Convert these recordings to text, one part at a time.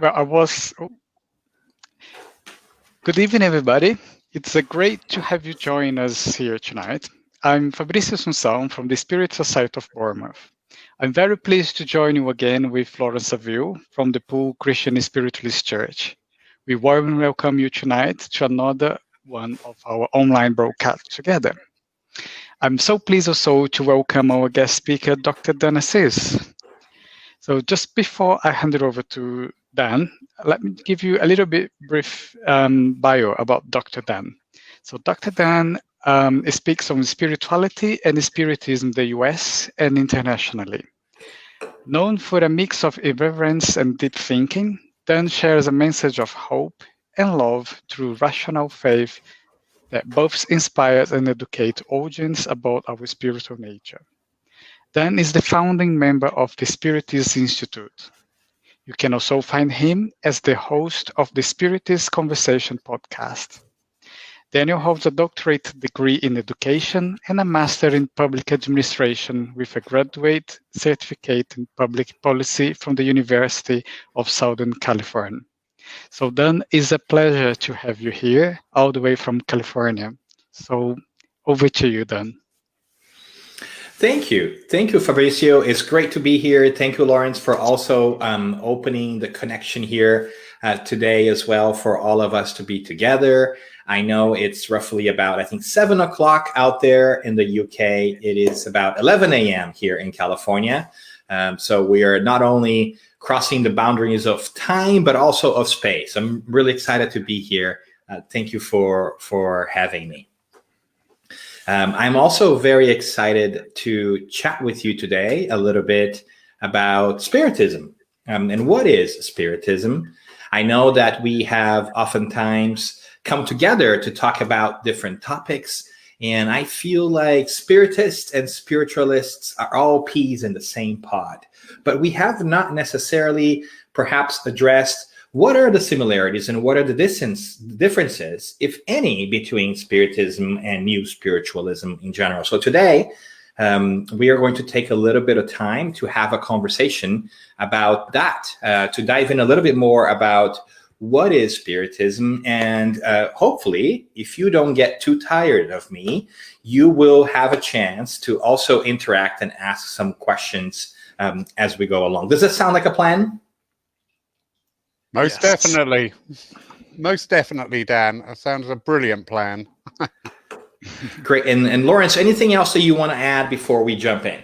Well, I was. Good evening, everybody. It's great to have you join us here tonight. I'm Fabrizio Assunção from the Spirit Society of Bournemouth. I'm very pleased to join you again with Florence Saville from the Poole Christian Spiritualist Church. We warmly welcome you tonight to another one of our online broadcasts together. I'm so pleased also to welcome our guest speaker, Dr. Dan Assis. So just before I hand it over to Dan, let me give you a little bit brief bio about Dr. Dan. So Dr. Dan speaks on spirituality and spiritism in the US and internationally. Known for a mix of irreverence and deep thinking, Dan shares a message of hope and love through rational faith that both inspires and educates audience about our spiritual nature. Dan is the founding member of the Spiritism Institute. You can also find him as the host of the Spiritist Conversation podcast. Daniel holds a doctorate degree in education and a master in public administration with a graduate certificate in public policy from the University of Southern California. So Dan, it's a pleasure to have you here all the way from California. So over to you, Dan. Thank you, Fabrizio. It's great to be here. Thank you, Lawrence, for also opening the connection here today as well for all of us to be together. I know it's roughly about, I think, 7 o'clock out there in the UK. It is about 11 a.m. here in California. So we are not only crossing the boundaries of time, but also of space. I'm really excited to be here. Thank you for having me. I'm also very excited to chat with you today a little bit about Spiritism. And what is Spiritism? I know that we have oftentimes come together to talk about different topics, and I feel like Spiritists and Spiritualists are all peas in the same pod. But we have not necessarily perhaps addressed what are the similarities and what are the differences, if any, between Spiritism and New Spiritualism in general. So today, we are going to take a little bit of time to have a conversation about that, to dive in a little bit more about what is Spiritism. And hopefully, if you don't get too tired of me, you will have a chance to also interact and ask some questions as we go along. Does that sound like a plan? Most definitely. Most definitely, Dan. That sounds a brilliant plan. Great. And Lawrence, anything else that you want to add before we jump in?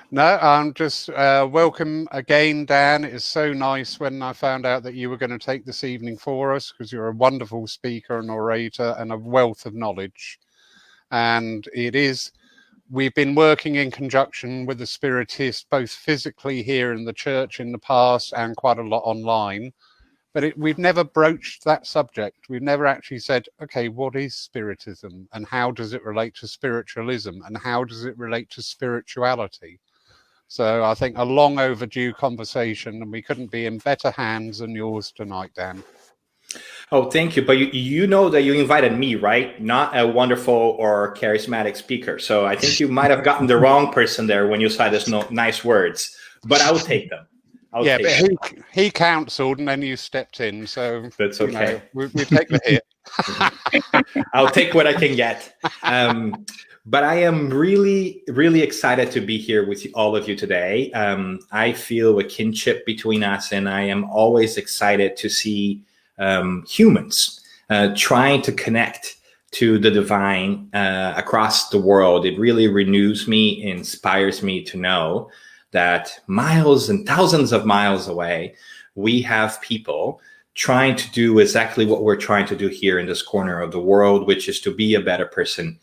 No, I'm just welcome again, Dan. It's so nice when I found out that you were going to take this evening for us, because you're a wonderful speaker and orator and a wealth of knowledge. And we've been working in conjunction with the Spiritists, both physically here in the church in the past and quite a lot online. But we've never broached that subject. We've never actually said, okay, what is Spiritism and how does it relate to spiritualism and how does it relate to spirituality? So I think a long overdue conversation, and we couldn't be in better hands than yours tonight, Dan. Oh, thank you. But you know that you invited me, right? Not a wonderful or charismatic speaker. So I think you might have gotten the wrong person there when you said those nice words. But I will take them. He counseled and then you stepped in. So that's okay. We take the hit. I'll take what I can get. But I am really, really excited to be here with all of you today. I feel a kinship between us, and I am always excited to see humans trying to connect to the divine across the world. It really renews me, inspires me to know that miles and thousands of miles away, we have people trying to do exactly what we're trying to do here in this corner of the world, which is to be a better person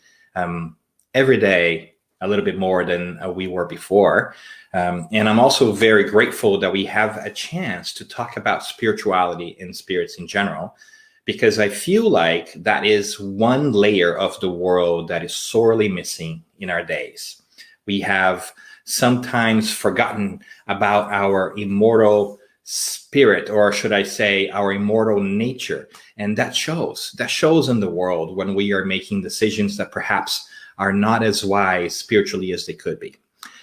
every day, a little bit more than we were before. And I'm also very grateful that we have a chance to talk about spirituality and spirits in general, because I feel like that is one layer of the world that is sorely missing in our days. We have sometimes forgotten about our immortal spirit, or should I say our immortal nature. And that shows in the world when we are making decisions that perhaps are not as wise spiritually as they could be.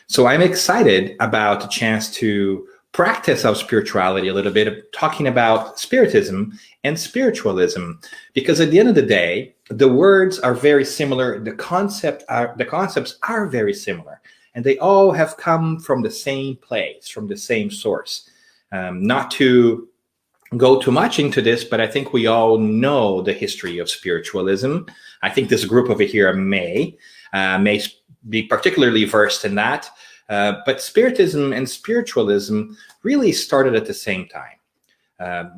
So I'm excited about the chance to practice of spirituality a little bit, talking about Spiritism and spiritualism, because at the end of the day, the words are very similar. The concepts are very similar, and they all have come from the same place, from the same source. Not to go too much into this, but I think we all know the history of spiritualism. I think this group over here may be particularly versed in that. But Spiritism and spiritualism really started at the same time.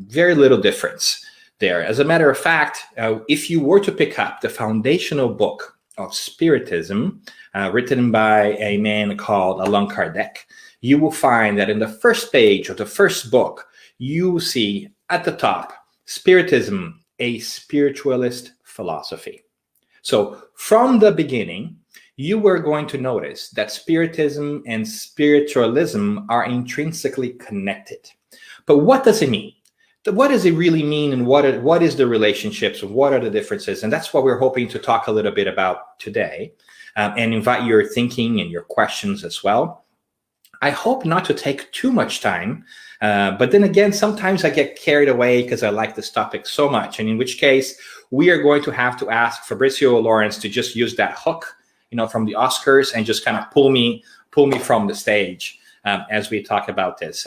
Very little difference there. As a matter of fact, if you were to pick up the foundational book of Spiritism, written by a man called Allan Kardec, you will find that in the first page of the first book, you will see at the top, Spiritism, a spiritualist philosophy. So from the beginning, you were going to notice that Spiritism and spiritualism are intrinsically connected. But what does it mean? What does it really mean, and what is the relationships, and what are the differences? And that's what we're hoping to talk a little bit about today, and invite your thinking and your questions as well. I hope not to take too much time, but then again, sometimes I get carried away because I like this topic so much, and in which case we are going to have to ask Fabrizio or Lawrence to just use that hook, from the Oscars, and just kind of pull me from the stage as we talk about this.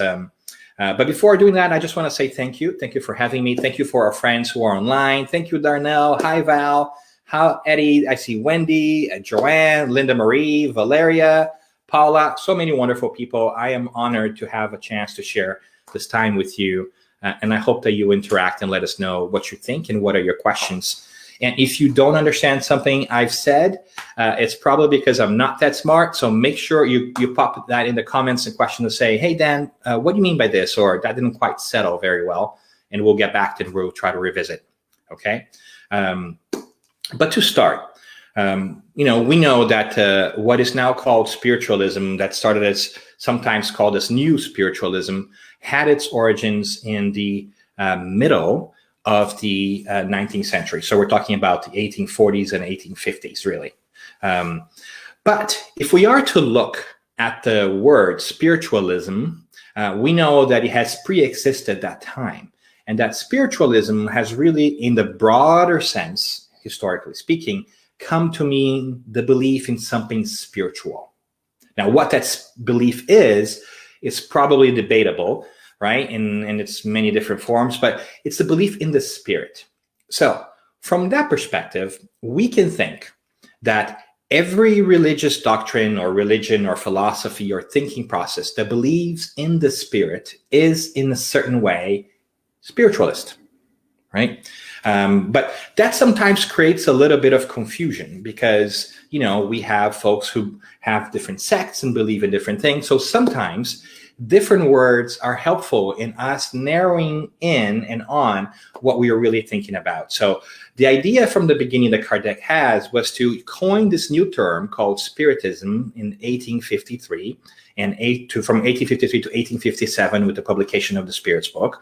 But before doing that, I just want to say thank you. Thank you for having me. Thank you for our friends who are online. Thank you, Darnell. Hi, Val. How Eddie? I see Wendy, Joanne, Linda Marie, Valeria, Paula, so many wonderful people. I am honored to have a chance to share this time with you. And I hope that you interact and let us know what you think and what are your questions. And if you don't understand something I've said, it's probably because I'm not that smart. So make sure you pop that in the comments and question to say, hey, Dan, what do you mean by this? Or that didn't quite settle very well. And we'll get back to it. We'll try to revisit. Okay. But to start, we know that what is now called spiritualism, that started as sometimes called as new spiritualism, had its origins in the middle of the 19th century. So we're talking about the 1840s and 1850s, really. But if we are to look at the word spiritualism, we know that it has pre-existed that time, and that spiritualism has really, in the broader sense, historically speaking, come to mean the belief in something spiritual. Now, what that belief is probably debatable, right? In its many different forms, but it's the belief in the spirit. So from that perspective, we can think that every religious doctrine or religion or philosophy or thinking process that believes in the spirit is in a certain way spiritualist, right? But that sometimes creates a little bit of confusion because, we have folks who have different sects and believe in different things. So sometimes different words are helpful in us narrowing in and on what we are really thinking about. So the idea from the beginning that Kardec has was to coin this new term called Spiritism in 1853, and from 1853 to 1857 with the publication of the Spirits book,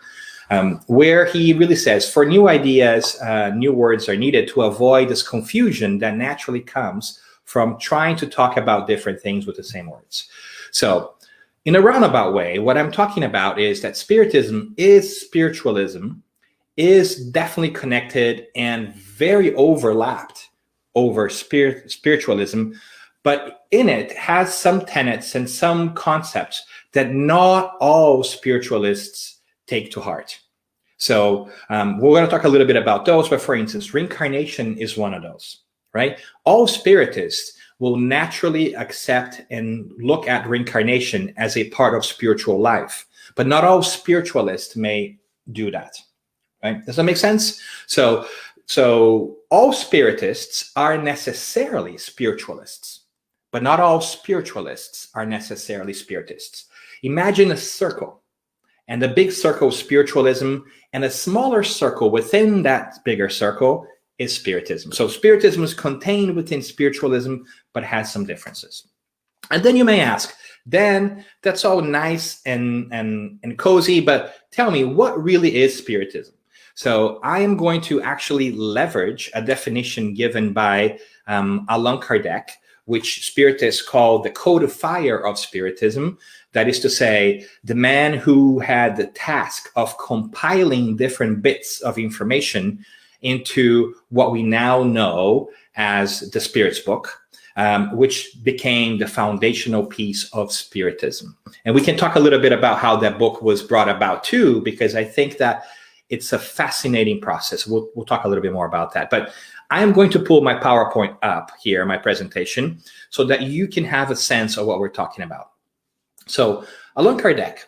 where he really says, for new ideas, new words are needed to avoid this confusion that naturally comes from trying to talk about different things with the same words. So in a roundabout way, what I'm talking about is that Spiritism is spiritualism, is definitely connected and very overlapped over spiritualism, but in it has some tenets and some concepts that not all spiritualists take to heart. So we're going to talk a little bit about those, but for instance, reincarnation is one of those, right? All spiritists will naturally accept and look at reincarnation as a part of spiritual life, but not all spiritualists may do that, right? Does that make sense? So all spiritists are necessarily spiritualists, but not all spiritualists are necessarily spiritists. Imagine a circle, and the big circle is spiritualism, and a smaller circle within that bigger circle is Spiritism. So Spiritism is contained within spiritualism, but has some differences. And then you may ask, Dan, that's all nice and cozy, but tell me, what really is Spiritism? So I am going to actually leverage a definition given by Allan Kardec, which Spiritists call the codifier of Spiritism. That is to say, the man who had the task of compiling different bits of information into what we now know as the Spirit's Book, which became the foundational piece of Spiritism. And we can talk a little bit about how that book was brought about too, because I think that it's a fascinating process. We'll talk a little bit more about that. But I am going to pull my PowerPoint up here, my presentation, so that you can have a sense of what we're talking about. So Allan Kardec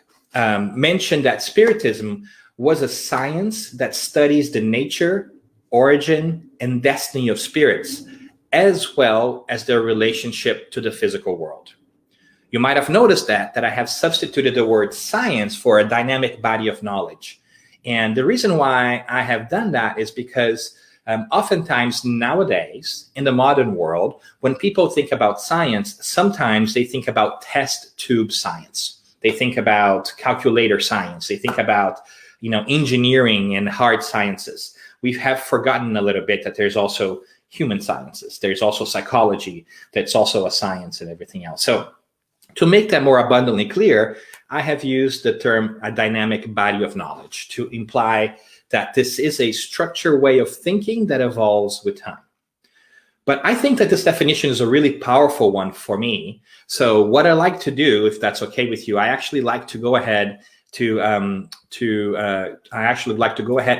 mentioned that Spiritism was a science that studies the nature, origin, and destiny of spirits, as well as their relationship to the physical world. You might have noticed that I have substituted the word science for a dynamic body of knowledge. And the reason why I have done that is because oftentimes nowadays in the modern world, when people think about science, sometimes they think about test tube science. They think about calculator science. They think about, engineering and hard sciences. We have forgotten a little bit that there's also human sciences. There's also psychology. That's also a science and everything else. So to make that more abundantly clear, I have used the term a dynamic body of knowledge to imply that this is a structured way of thinking that evolves with time. But I think that this definition is a really powerful one for me. So what I like to do, if that's okay with you, I actually like to go ahead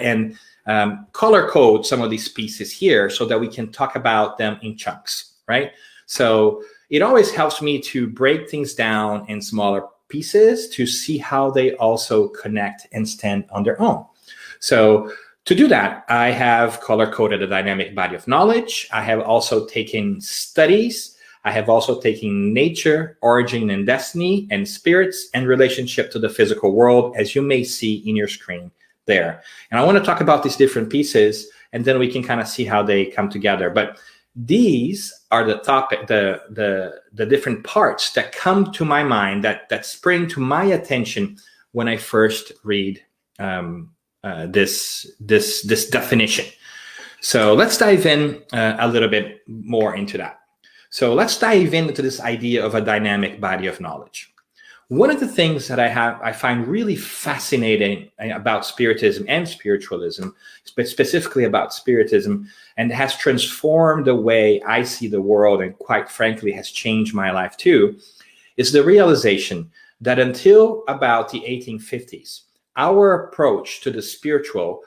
and color code some of these pieces here so that we can talk about them in chunks, right? So it always helps me to break things down in smaller pieces to see how they also connect and stand on their own. So to do that, I have color-coded a dynamic body of knowledge. I have also taken studies. I have also taken nature, origin and destiny, and spirits and relationship to the physical world, as you may see in your screen there. And I want to talk about these different pieces, and then we can kind of see how they come together. But these are the topic, the different parts that come to my mind, that spring to my attention when I first read this definition. So let's dive in a little bit more into that. So let's dive into this idea of a dynamic body of knowledge. One of the things that I find really fascinating about Spiritism and spiritualism, specifically about Spiritism, and has transformed the way I see the world and quite frankly has changed my life too, is the realization that until about the 1850s, our approach to the spiritual,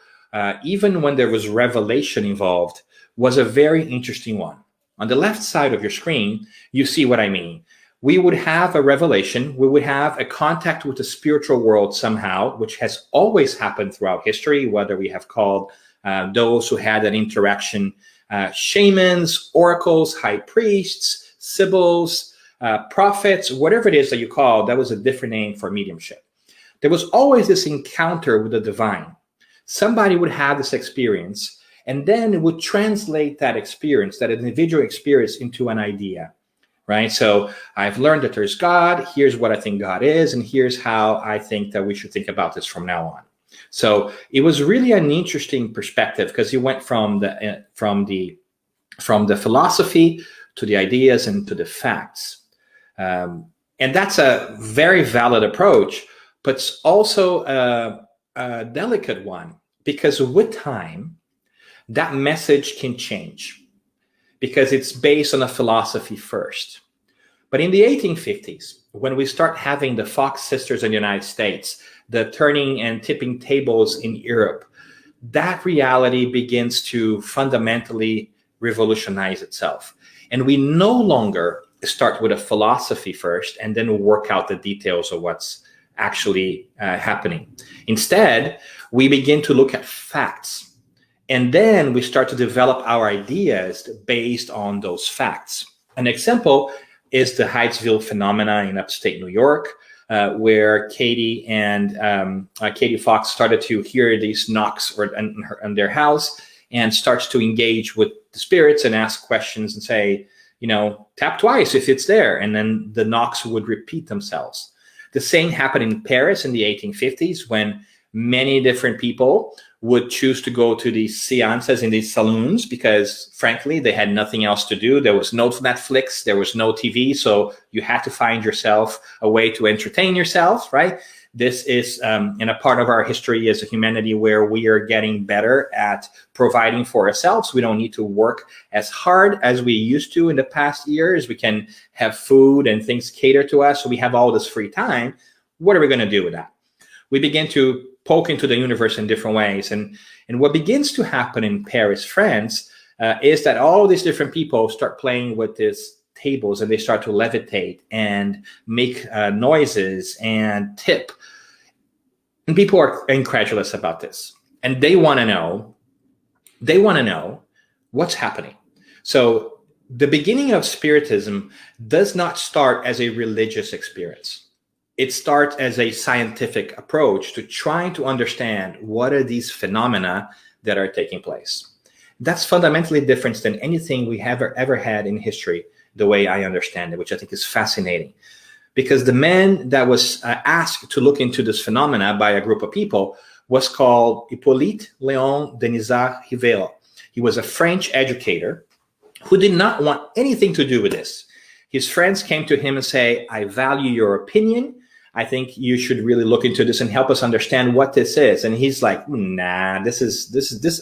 even when there was revelation involved, was a very interesting one. On the left side of your screen, you see what I mean. We would have a revelation, we would have a contact with the spiritual world somehow, which has always happened throughout history, whether we have called those who had an interaction shamans, oracles, high priests, sibyls, prophets, whatever it is that you call, that was a different name for mediumship. There was always this encounter with the divine. Somebody would have this experience, and then it would translate that experience, that individual experience, into an idea, right? So I've learned that there's God. Here's what I think God is, and here's how I think that we should think about this from now on. So it was really an interesting perspective because you went from the philosophy to the ideas and to the facts, and that's a very valid approach, but it's also a delicate one because with time, that message can change because it's based on a philosophy first. But in the 1850s, when we start having the Fox sisters in the United States, the turning and tipping tables in Europe, that reality begins to fundamentally revolutionize itself. And we no longer start with a philosophy first and then work out the details of what's actually happening. Instead, we begin to look at facts. And then we start to develop our ideas based on those facts. An example is the Hydesville phenomena in upstate New York, where Katie Fox started to hear these knocks on their house and starts to engage with the spirits and ask questions and say, tap twice if it's there. And then the knocks would repeat themselves. The same happened in Paris in the 1850s when many different people would choose to go to these seances in these saloons because, frankly, they had nothing else to do. There was no Netflix, there was no TV, so you had to find yourself a way to entertain yourself, right? This is in a part of our history as a humanity where we are getting better at providing for ourselves. We don't need to work as hard as we used to in the past years. We can have food and things cater to us, so we have all this free time. What are we going to do with that? We begin to poke into the universe in different ways. And what begins to happen in Paris, France, is that all these different people start playing with these tables and they start to levitate and make noises and tip. And people are incredulous about this. And they want to know what's happening. So the beginning of Spiritism does not start as a religious experience. It starts as a scientific approach to trying to understand what are these phenomena that are taking place. That's fundamentally different than anything we have ever had in history, the way I understand it, which I think is fascinating. Because the man that was asked to look into this phenomena by a group of people was called Hippolyte Léon Denisard-Rivel. He was a French educator who did not want anything to do with this. His friends came to him and say, I value your opinion. I think you should really look into this and help us understand what this is. And he's like, nah, this.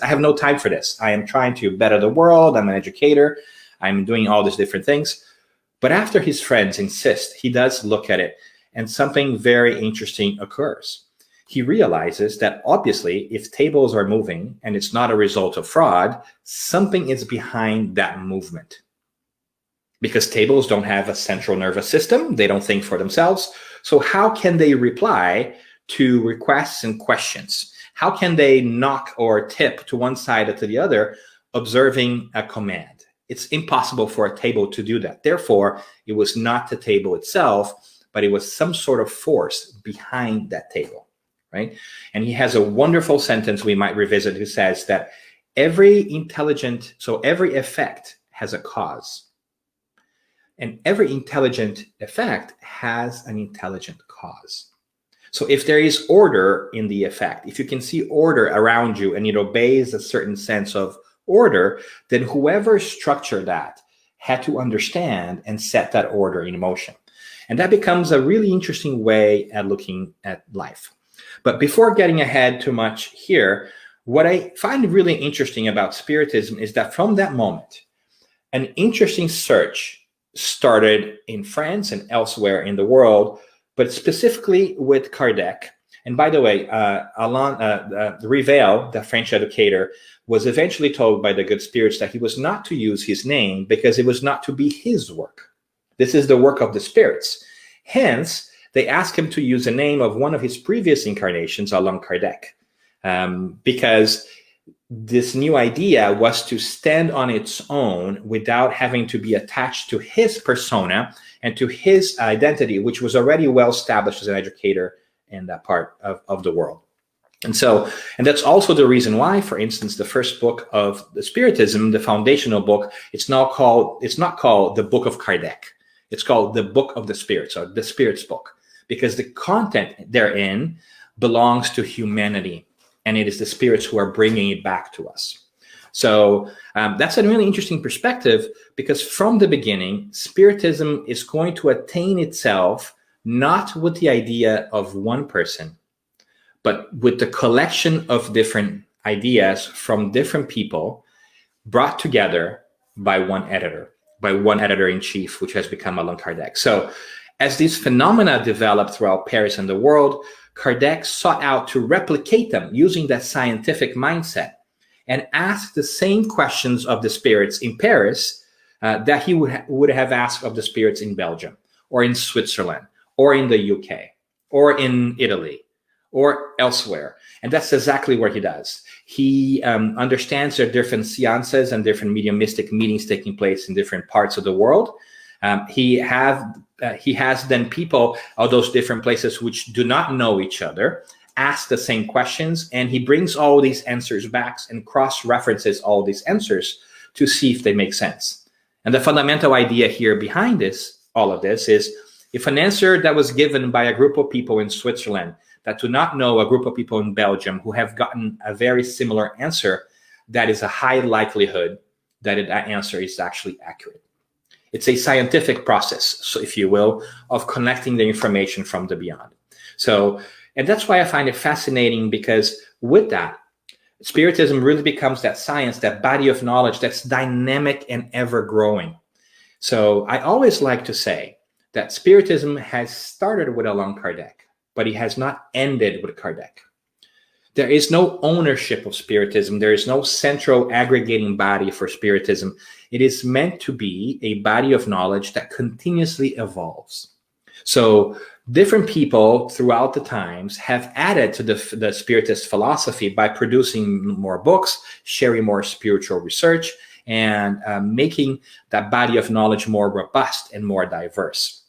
I have no time for this. I am trying to better the world. I'm an educator. I'm doing all these different things. But after his friends insist, he does look at it and something very interesting occurs. He realizes that obviously if tables are moving and it's not a result of fraud, something is behind that movement. Because tables don't have a central nervous system. They don't think for themselves. So how can they reply to requests and questions? How can they knock or tip to one side or to the other, observing a command? It's impossible for a table to do that. Therefore, it was not the table itself, but it was some sort of force behind that table, right? And he has a wonderful sentence we might revisit who says that every effect has a cause. And every intelligent effect has an intelligent cause. So if there is order in the effect, if you can see order around you and it obeys a certain sense of order, then whoever structured that had to understand and set that order in motion. And that becomes a really interesting way at looking at life. But before getting ahead too much here, what I find really interesting about Spiritism is that from that moment, an interesting search started in France and elsewhere in the world, but specifically with Kardec. And by the way, Rivel, the French educator, was eventually told by the good spirits that he was not to use his name because it was not to be his work. This is the work of the spirits. Hence, they asked him to use the name of one of his previous incarnations, Allan Kardec, because this new idea was to stand on its own without having to be attached to his persona and to his identity, which was already well established as an educator in that part of the world. And that's also the reason why, for instance, the first book of the Spiritism, the foundational book, it's not called the Book of Kardec. It's called the Book of the Spirits, or the Spirits book, because the content therein belongs to humanity. And it is the spirits who are bringing it back to us. So that's a really interesting perspective, because from the beginning, Spiritism is going to attain itself not with the idea of one person, but with the collection of different ideas from different people brought together by one editor-in-chief, which has become Allan Kardec. So as these phenomena developed throughout Paris and the world, Kardec sought out to replicate them using that scientific mindset and ask the same questions of the spirits in Paris that he would have asked of the spirits in Belgium or in Switzerland or in the UK or in Italy or elsewhere. And that's exactly what he does. He understands there are different seances and different mediumistic meetings taking place in different parts of the world. He has then people of those different places which do not know each other ask the same questions, and he brings all these answers back and cross-references all these answers to see if they make sense. And the fundamental idea here behind all of this is, if an answer that was given by a group of people in Switzerland that do not know a group of people in Belgium who have gotten a very similar answer, that is a high likelihood that that answer is actually accurate. It's a scientific process, so if you will, of collecting the information from the beyond. So, and that's why I find it fascinating, because with that, Spiritism really becomes that science, that body of knowledge that's dynamic and ever growing. So I always like to say that Spiritism has started with Allan Kardec, but it has not ended with Kardec. There is no ownership of Spiritism. There is no central aggregating body for Spiritism. It is meant to be a body of knowledge that continuously evolves. So different people throughout the times have added to the Spiritist philosophy by producing more books, sharing more spiritual research, and making that body of knowledge more robust and more diverse.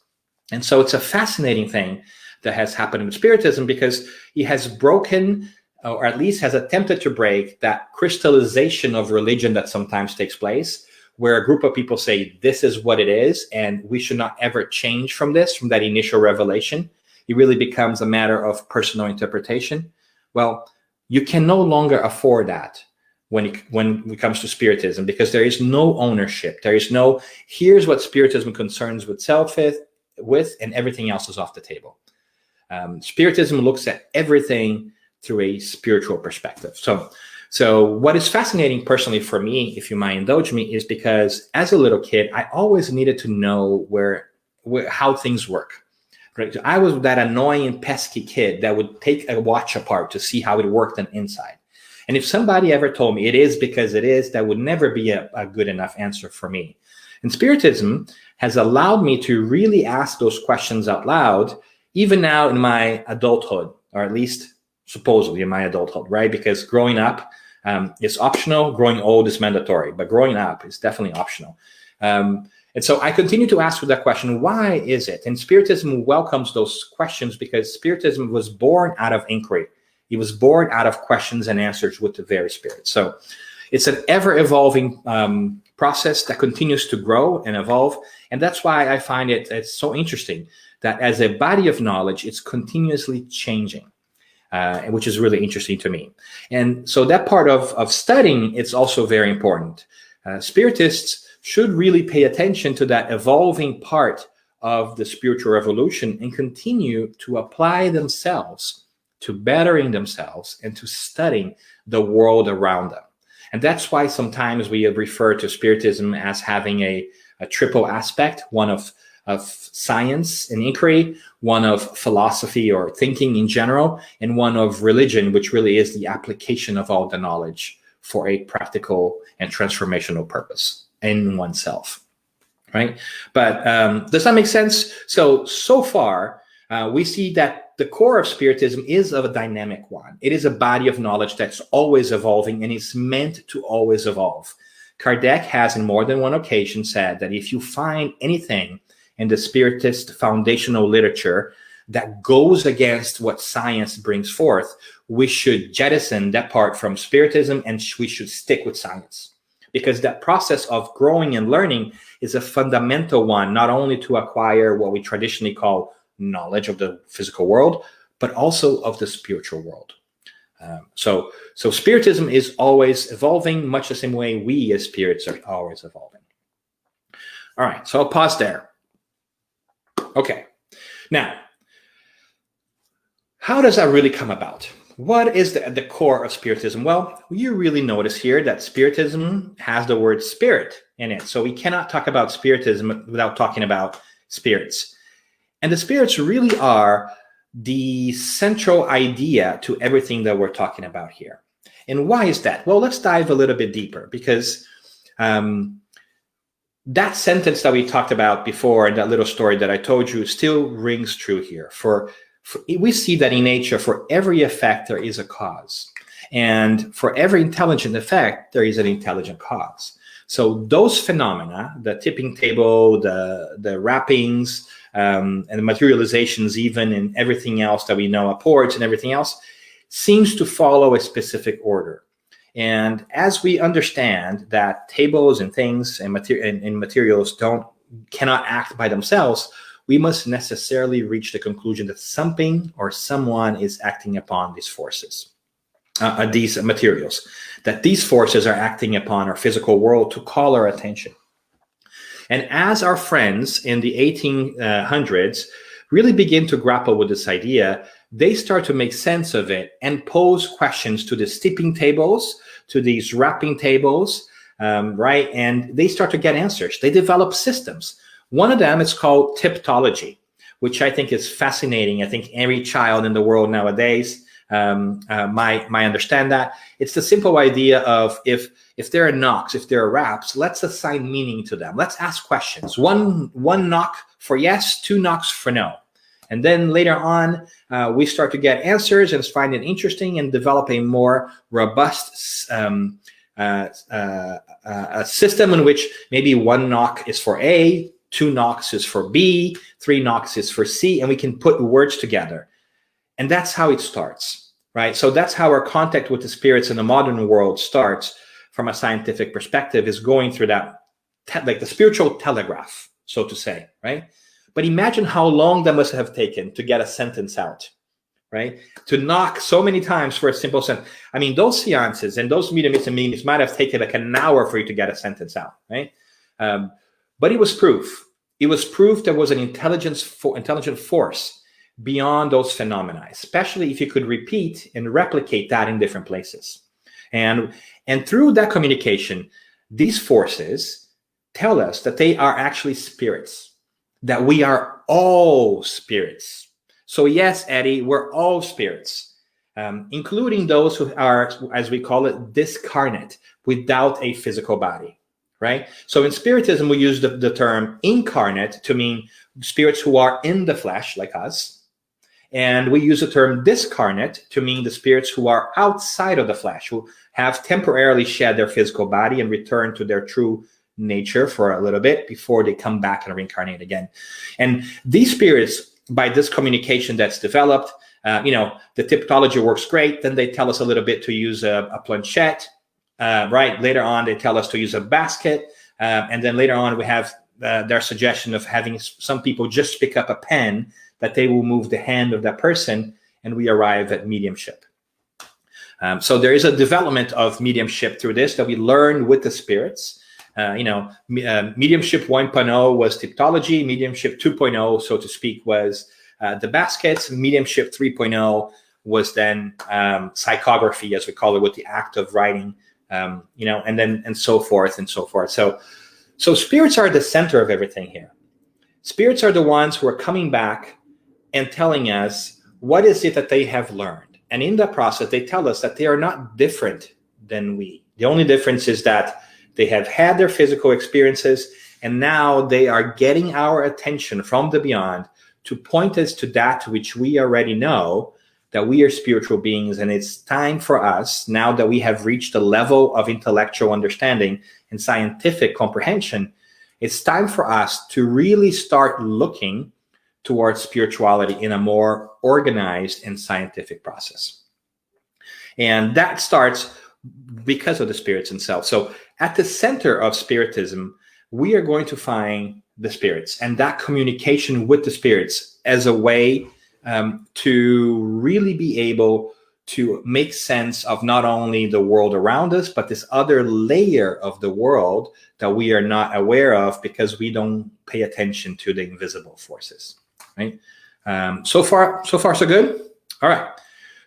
And so it's a fascinating thing that has happened with Spiritism, because it has broken, or at least has attempted to break, that crystallization of religion that sometimes takes place, where a group of people say, this is what it is, and we should not ever change from this, from that initial revelation. It really becomes a matter of personal interpretation. Well, you can no longer afford that when it comes to Spiritism, because there is no ownership. There is no, here's what Spiritism concerns with self with, and everything else is off the table. Spiritism looks at everything through a spiritual perspective. So what is fascinating personally for me, if you might indulge me, is because as a little kid, I always needed to know how things work. Right? I was that annoying, pesky kid that would take a watch apart to see how it worked on inside. And if somebody ever told me it is because it is, that would never be a good enough answer for me. And Spiritism has allowed me to really ask those questions out loud, even now in my adulthood, or at least supposedly in my adulthood, right? Because growing up is optional, growing old is mandatory, but growing up is definitely optional. And so I continue to ask with that question, why is it? And Spiritism welcomes those questions, because Spiritism was born out of inquiry. It was born out of questions and answers with the very Spirit. So it's an ever-evolving process that continues to grow and evolve. And that's why I find it's so interesting that as a body of knowledge, it's continuously changing. Which is really interesting to me. And so that part of studying, it's also very important. Spiritists should really pay attention to that evolving part of the spiritual revolution and continue to apply themselves to bettering themselves and to studying the world around them. And that's why sometimes we refer to Spiritism as having a triple aspect, one of science and inquiry, one of philosophy or thinking in general, and one of religion, which really is the application of all the knowledge for a practical and transformational purpose in oneself, right? But does that make sense? So far, we see that the core of Spiritism is of a dynamic one. It is a body of knowledge that's always evolving, and it's meant to always evolve. Kardec has, in more than one occasion, said that if you find anything in the Spiritist foundational literature that goes against what science brings forth, we should jettison that part from Spiritism, and we should stick with science. Because that process of growing and learning is a fundamental one, not only to acquire what we traditionally call knowledge of the physical world, but also of the spiritual world. So Spiritism is always evolving, much the same way we as spirits are always evolving. All right, so I'll pause there. Okay, now, how does that really come about? What is the core of Spiritism? Well, you really notice here that Spiritism has the word spirit in it. So we cannot talk about Spiritism without talking about spirits. And the spirits really are the central idea to everything that we're talking about here. And why is that? Well, let's dive a little bit deeper, because that sentence that we talked about before and that little story that I told you still rings true here. We see that in nature, for every effect, there is a cause. And for every intelligent effect, there is an intelligent cause. So those phenomena, the tipping table, the wrappings, and the materializations even, and everything else that we know, apports and everything else, seems to follow a specific order. And as we understand that tables and things and materials cannot act by themselves, we must necessarily reach the conclusion that something or someone is acting upon these forces, these materials, that these forces are acting upon our physical world to call our attention. And as our friends in the 1800s really begin to grapple with this idea, they start to make sense of it and pose questions to the steeping tables, to these wrapping tables, right? And they start to get answers. They develop systems. One of them is called typology, which I think is fascinating. I think every child in the world nowadays might understand that. It's the simple idea of if there are knocks, if there are raps, let's assign meaning to them. Let's ask questions. One knock for yes, two knocks for no. And then later on, we start to get answers and find it interesting and develop a more robust a system in which maybe one knock is for A, two knocks is for B, three knocks is for C, and we can put words together. And that's how it starts, right? So that's how our contact with the spirits in the modern world starts from a scientific perspective, is going through that, like the spiritual telegraph, so to say, right? But imagine how long that must have taken to get a sentence out, right? To knock so many times for a simple sentence. I mean, those seances and those mediums and meetings might have taken like an hour for you to get a sentence out, right? But it was proof. It was proof there was an intelligent force beyond those phenomena, especially if you could repeat and replicate that in different places. And through that communication, these forces tell us that they are actually spirits, that we are all spirits. So yes, Eddie, we're all spirits, including those who are, as we call it, discarnate, without a physical body, right? So in Spiritism, we use the term incarnate to mean spirits who are in the flesh, like us. And we use the term discarnate to mean the spirits who are outside of the flesh, who have temporarily shed their physical body and return to their true nature for a little bit before they come back and reincarnate again. And these spirits, by this communication that's developed, the typology works great. Then they tell us a little bit to use a planchette, right? Later on, they tell us to use a basket. And then later on, we have their suggestion of having some people just pick up a pen, that they will move the hand of that person, and we arrive at mediumship. So there is a development of mediumship through this that we learn with the spirits. Mediumship 1.0 was typology. Mediumship 2.0, so to speak, was the baskets. Mediumship 3.0 was then psychography, as we call it, with the act of writing, and so forth and so forth. So spirits are the center of everything here. Spirits are the ones who are coming back and telling us what is it that they have learned. And in that process, they tell us that they are not different than we. The only difference is that they have had their physical experiences, and now they are getting our attention from the beyond to point us to that which we already know, that we are spiritual beings. And it's time for us, now that we have reached a level of intellectual understanding and scientific comprehension, it's time for us to really start looking towards spirituality in a more organized and scientific process. And that starts because of the spirits themselves. So at the center of Spiritism, we are going to find the spirits and that communication with the spirits as a way to really be able to make sense of not only the world around us, but this other layer of the world that we are not aware of because we don't pay attention to the invisible forces, right? So far, so good? All right.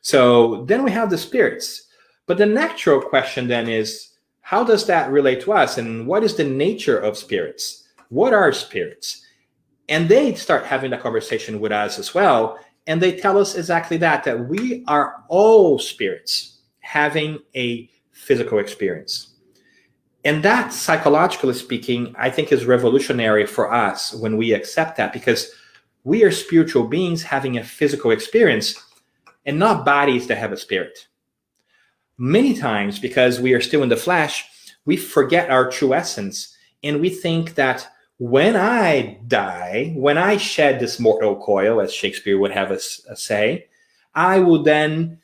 So then we have the spirits. But the natural question then is, how does that relate to us? And what is the nature of spirits? What are spirits? And they start having that conversation with us as well. And they tell us exactly that we are all spirits having a physical experience. And that, psychologically speaking, I think is revolutionary for us when we accept that, because we are spiritual beings having a physical experience and not bodies that have a spirit. Many times, because we are still in the flesh, we forget our true essence. And we think that when I die, when I shed this mortal coil, as Shakespeare would have us say, I will then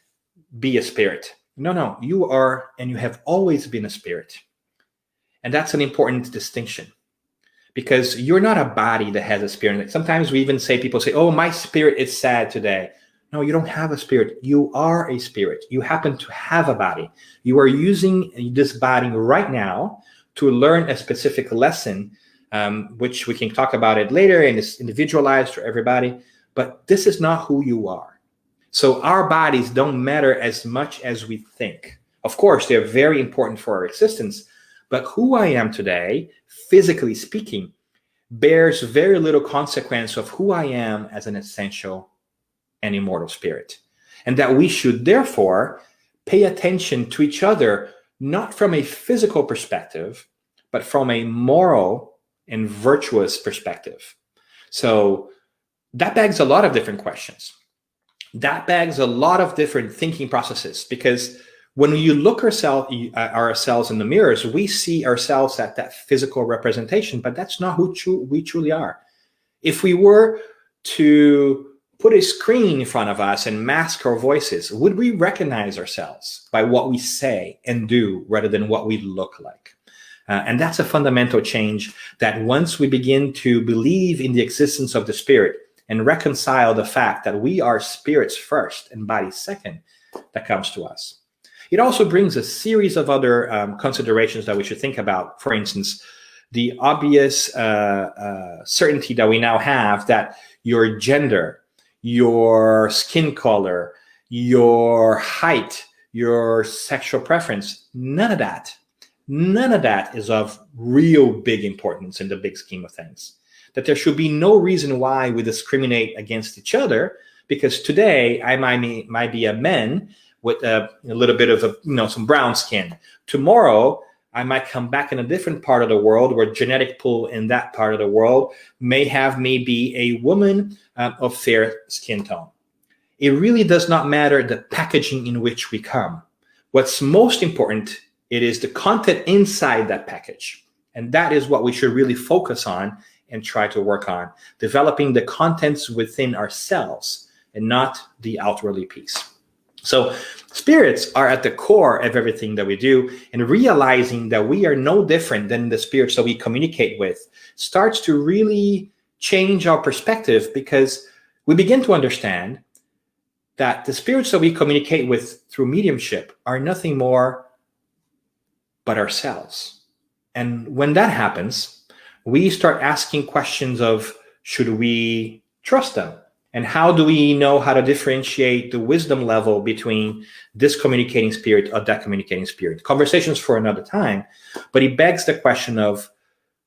be a spirit. No, you are, and you have always been a spirit. And that's an important distinction. because you're not a body that has a spirit. Like sometimes we even say, people say, oh, my spirit is sad today. No, you don't have a spirit. You are a spirit. You happen to have a body. You are using this body right now to learn a specific lesson, which we can talk about it later, and it's individualized for everybody. But this is not who you are. So our bodies don't matter as much as we think. Of course, they're very important for our existence, but who I am today, physically speaking, bears very little consequence of who I am as an essential and immortal spirit. And that we should therefore pay attention to each other, not from a physical perspective, but from a moral and virtuous perspective. So that begs a lot of different questions. That begs a lot of different thinking processes, because when you look ourselves in the mirrors, we see ourselves at that physical representation, but that's not who we truly are. If we were to put a screen in front of us and mask our voices, would we recognize ourselves by what we say and do rather than what we look like? And that's a fundamental change, that once we begin to believe in the existence of the spirit and reconcile the fact that we are spirits first and bodies second, that comes to us. It also brings a series of other considerations that we should think about. For instance, the obvious certainty that we now have that your gender, your skin color, your height, your sexual preference, none of that is of real big importance in the big scheme of things. That there should be no reason why we discriminate against each other, because today I might be a man with a little bit of some brown skin. Tomorrow I might come back in a different part of the world where genetic pool in that part of the world may have me be a woman of fair skin tone. It really does not matter the packaging in which we come. What's most important, it is the content inside that package. And that is what we should really focus on and try to work on, developing the contents within ourselves and not the outwardly piece. So spirits are at the core of everything that we do, and realizing that we are no different than the spirits that we communicate with starts to really change our perspective, because we begin to understand that the spirits that we communicate with through mediumship are nothing more but ourselves. And when that happens, we start asking questions of, should we trust them? And how do we know how to differentiate the wisdom level between this communicating spirit or that communicating spirit? Conversations for another time, but it begs the question of,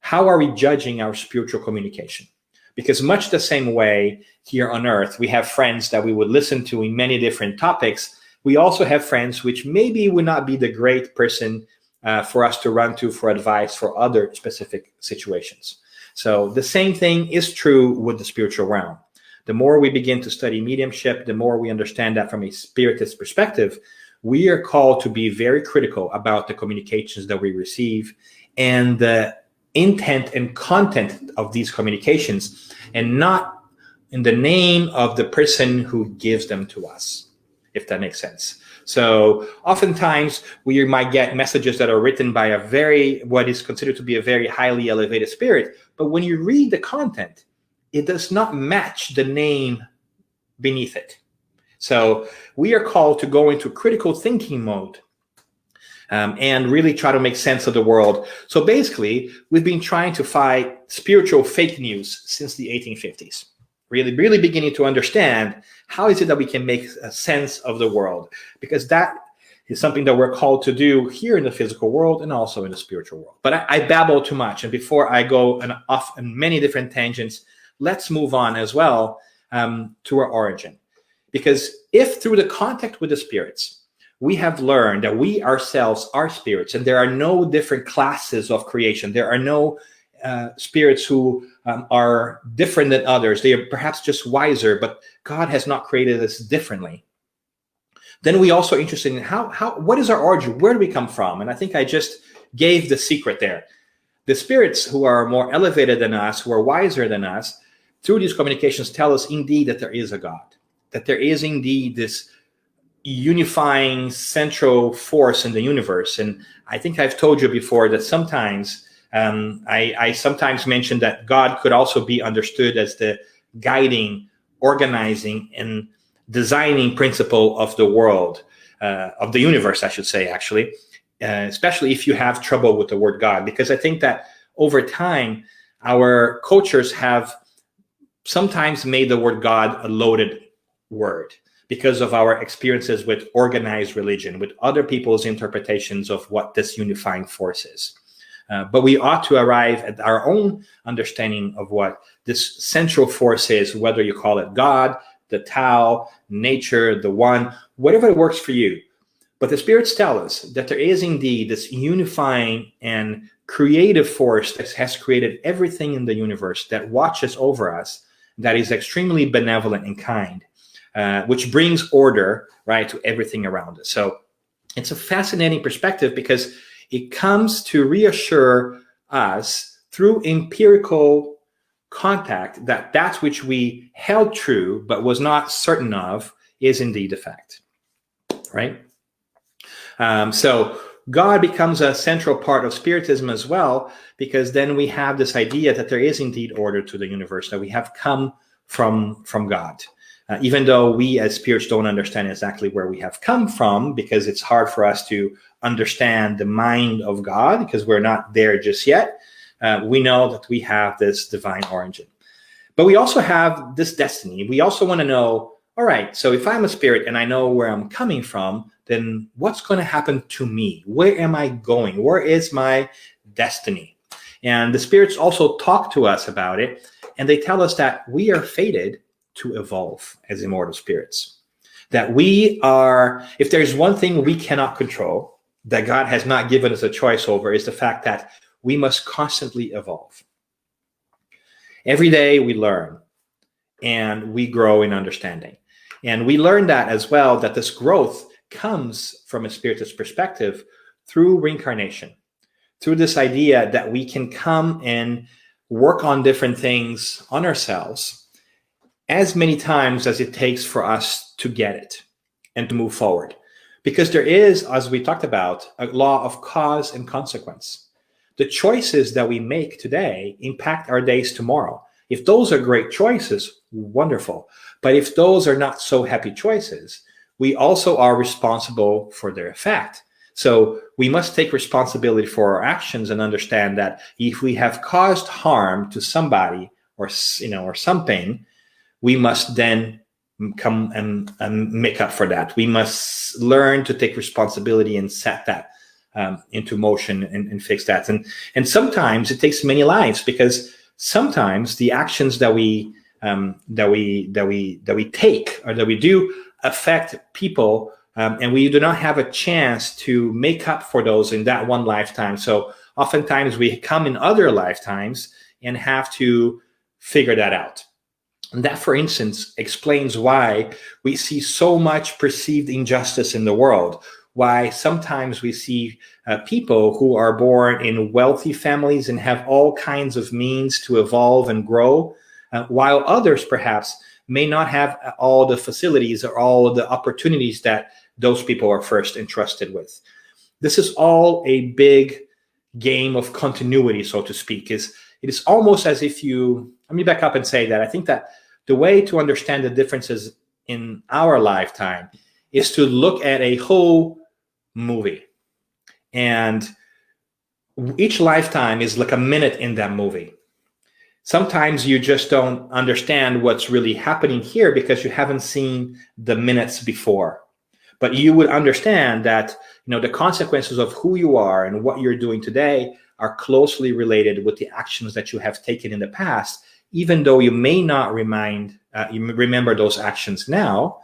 how are we judging our spiritual communication? Because much the same way here on earth, we have friends that we would listen to in many different topics. We also have friends which maybe would not be the great person for us to run to for advice for other specific situations. So the same thing is true with the spiritual realm. The more we begin to study mediumship, the more we understand that from a spiritist perspective, we are called to be very critical about the communications that we receive and the intent and content of these communications, and not in the name of the person who gives them to us, if that makes sense. So oftentimes we might get messages that are written by what is considered to be a very highly elevated spirit, but when you read the content, it does not match the name beneath it. So we are called to go into critical thinking mode and really try to make sense of the world. So basically, we've been trying to fight spiritual fake news since the 1850s. Really beginning to understand how is it that we can make a sense of the world, because that is something that we're called to do here in the physical world and also in the spiritual world. But I babble too much, and before I go off on many different tangents, let's move on as well to our origin. Because if through the contact with the spirits, we have learned that we ourselves are spirits, and there are no different classes of creation. There are no spirits who are different than others. They are perhaps just wiser, but God has not created us differently. Then we also are interested in what is our origin? Where do we come from? And I think I just gave the secret there. The spirits who are more elevated than us, who are wiser than us, through these communications tell us indeed that there is a God, that there is indeed this unifying central force in the universe. And I think I've told you before that sometimes I sometimes mention that God could also be understood as the guiding, organizing, and designing principle of the world, of the universe, I should say, actually, especially if you have trouble with the word God, because I think that over time, our cultures have sometimes made the word God a loaded word because of our experiences with organized religion, with other people's interpretations of what this unifying force is. But we ought to arrive at our own understanding of what this central force is, whether you call it God, the Tao, nature, the One, whatever works for you. But the spirits tell us that there is indeed this unifying and creative force that has created everything in the universe, that watches over us, that is extremely benevolent and kind, which brings order, right, to everything around us. So it's a fascinating perspective because it comes to reassure us through empirical contact that that which we held true but was not certain of is indeed a fact, right? So God becomes a central part of Spiritism as well, because then we have this idea that there is indeed order to the universe, that we have come from God. Even though we as spirits don't understand exactly where we have come from, because it's hard for us to understand the mind of God, because we're not there just yet, we know that we have this divine origin. But we also have this destiny. We also want to know, all right, so if I'm a spirit and I know where I'm coming from, then what's going to happen to me? Where am I going? Where is my destiny? And the spirits also talk to us about it, and they tell us that we are fated to evolve as immortal spirits. That we are, if there's one thing we cannot control, that God has not given us a choice over, is the fact that we must constantly evolve. Every day we learn and we grow in understanding. And we learn that as well, that this growth comes from a spiritist perspective through reincarnation, through this idea that we can come and work on different things on ourselves as many times as it takes for us to get it and to move forward. Because there is, as we talked about, a law of cause and consequence. The choices that we make today impact our days tomorrow. If those are great choices, wonderful. But if those are not so happy choices, we also are responsible for their effect. So we must take responsibility for our actions and understand that if we have caused harm to somebody or something, we must then come and make up for that. We must learn to take responsibility and set that into motion and fix that. And sometimes it takes many lives, because sometimes the actions that we take or that we do affect people, and we do not have a chance to make up for those in that one lifetime. So oftentimes we come in other lifetimes and have to figure that out. And that, for instance, explains why we see so much perceived injustice in the world, why sometimes we see people who are born in wealthy families and have all kinds of means to evolve and grow, while others perhaps may not have all the facilities or all the opportunities that those people are first entrusted with. This is all a big game of continuity, so to speak. It is almost as if let me back up and say that I think that the way to understand the differences in our lifetime is to look at a whole movie. And each lifetime is like a minute in that movie. Sometimes you just don't understand what's really happening here because you haven't seen the minutes before. But you would understand that, the consequences of who you are and what you're doing today are closely related with the actions that you have taken in the past, even though you may not remember those actions now,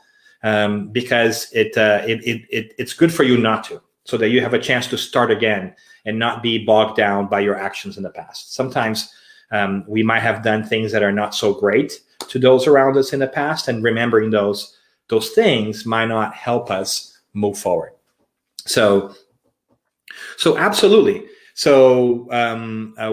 because it's good for you not to, so that you have a chance to start again and not be bogged down by your actions in the past. Sometimes we might have done things that are not so great to those around us in the past, and remembering those things might not help us move forward. So absolutely. So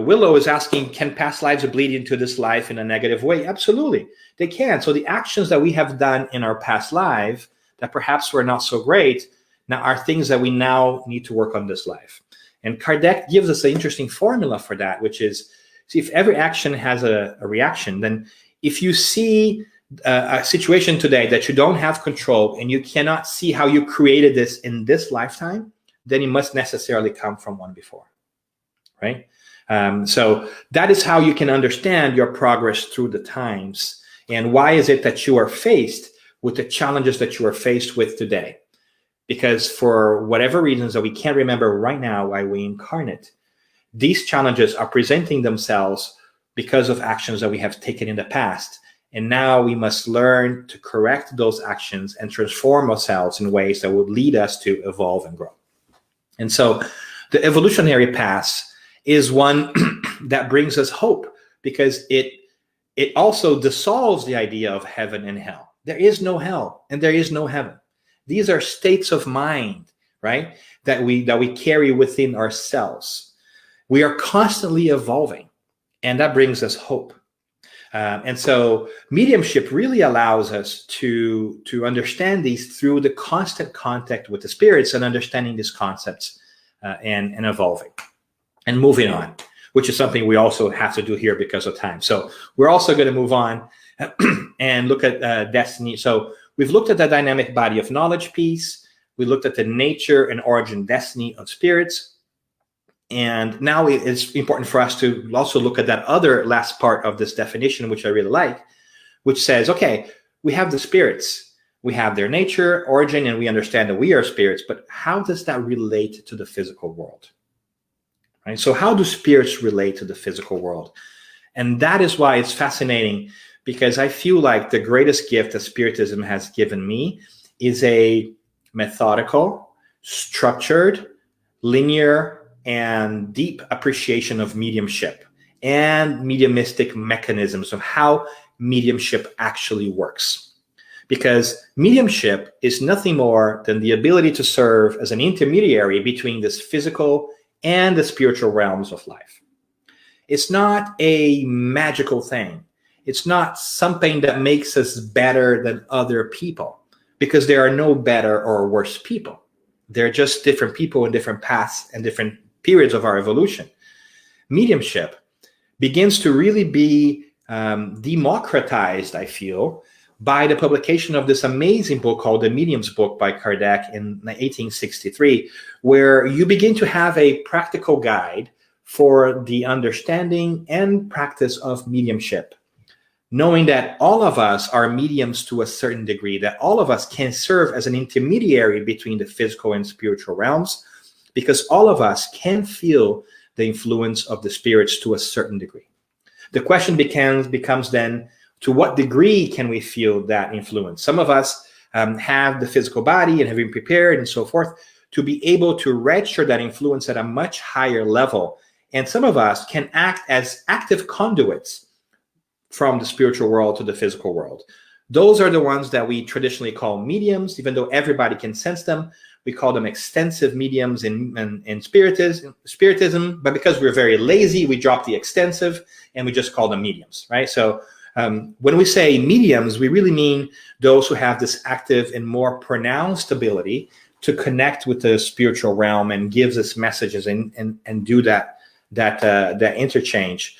Willow is asking, can past lives bleed into this life in a negative way? Absolutely, they can. So the actions that we have done in our past life that perhaps were not so great now are things that we now need to work on this life. And Kardec gives us an interesting formula for that, which is, see, if every action has a reaction, then if you see a situation today that you don't have control and you cannot see how you created this in this lifetime, then it must necessarily come from one before, right? So that is how you can understand your progress through the times. And why is it that you are faced with the challenges that you are faced with today? Because for whatever reasons that we can't remember right now why we incarnate, these challenges are presenting themselves because of actions that we have taken in the past. And now we must learn to correct those actions and transform ourselves in ways that would lead us to evolve and grow. And so the evolutionary path is one that brings us hope, because it also dissolves the idea of heaven and hell. There is no hell and there is no heaven. These are states of mind, right, that we carry within ourselves. We are constantly evolving, and that brings us hope. And so mediumship really allows us to understand these through the constant contact with the spirits and understanding these concepts and evolving and moving on, which is something we also have to do here because of time. So we're also going to move on and look at destiny. So we've looked at the dynamic body of knowledge piece. We looked at the nature and origin destiny of spirits. And now it's important for us to also look at that other last part of this definition, which I really like, which says, okay, we have the spirits, we have their nature, origin, and we understand that we are spirits, but how does that relate to the physical world? Right? So how do spirits relate to the physical world? And that is why it's fascinating, because I feel like the greatest gift that Spiritism has given me is a methodical, structured, linear, and deep appreciation of mediumship and mediumistic mechanisms of how mediumship actually works. Because mediumship is nothing more than the ability to serve as an intermediary between this physical and the spiritual realms of life. It's not a magical thing. It's not something that makes us better than other people, because there are no better or worse people. They're just different people in different paths and different periods of our evolution. Mediumship begins to really be democratized, I feel, by the publication of this amazing book called The Medium's Book by Kardec in 1863, where you begin to have a practical guide for the understanding and practice of mediumship, knowing that all of us are mediums to a certain degree, that all of us can serve as an intermediary between the physical and spiritual realms, because all of us can feel the influence of the spirits to a certain degree. The question becomes then, to what degree can we feel that influence? Some of us have the physical body and have been prepared and so forth to be able to register that influence at a much higher level. And some of us can act as active conduits from the spiritual world to the physical world. Those are the ones that we traditionally call mediums, even though everybody can sense them. We call them extensive mediums in spiritism, but because we're very lazy, we drop the extensive and we just call them mediums, right? So when we say mediums, we really mean those who have this active and more pronounced ability to connect with the spiritual realm and gives us messages and do that interchange.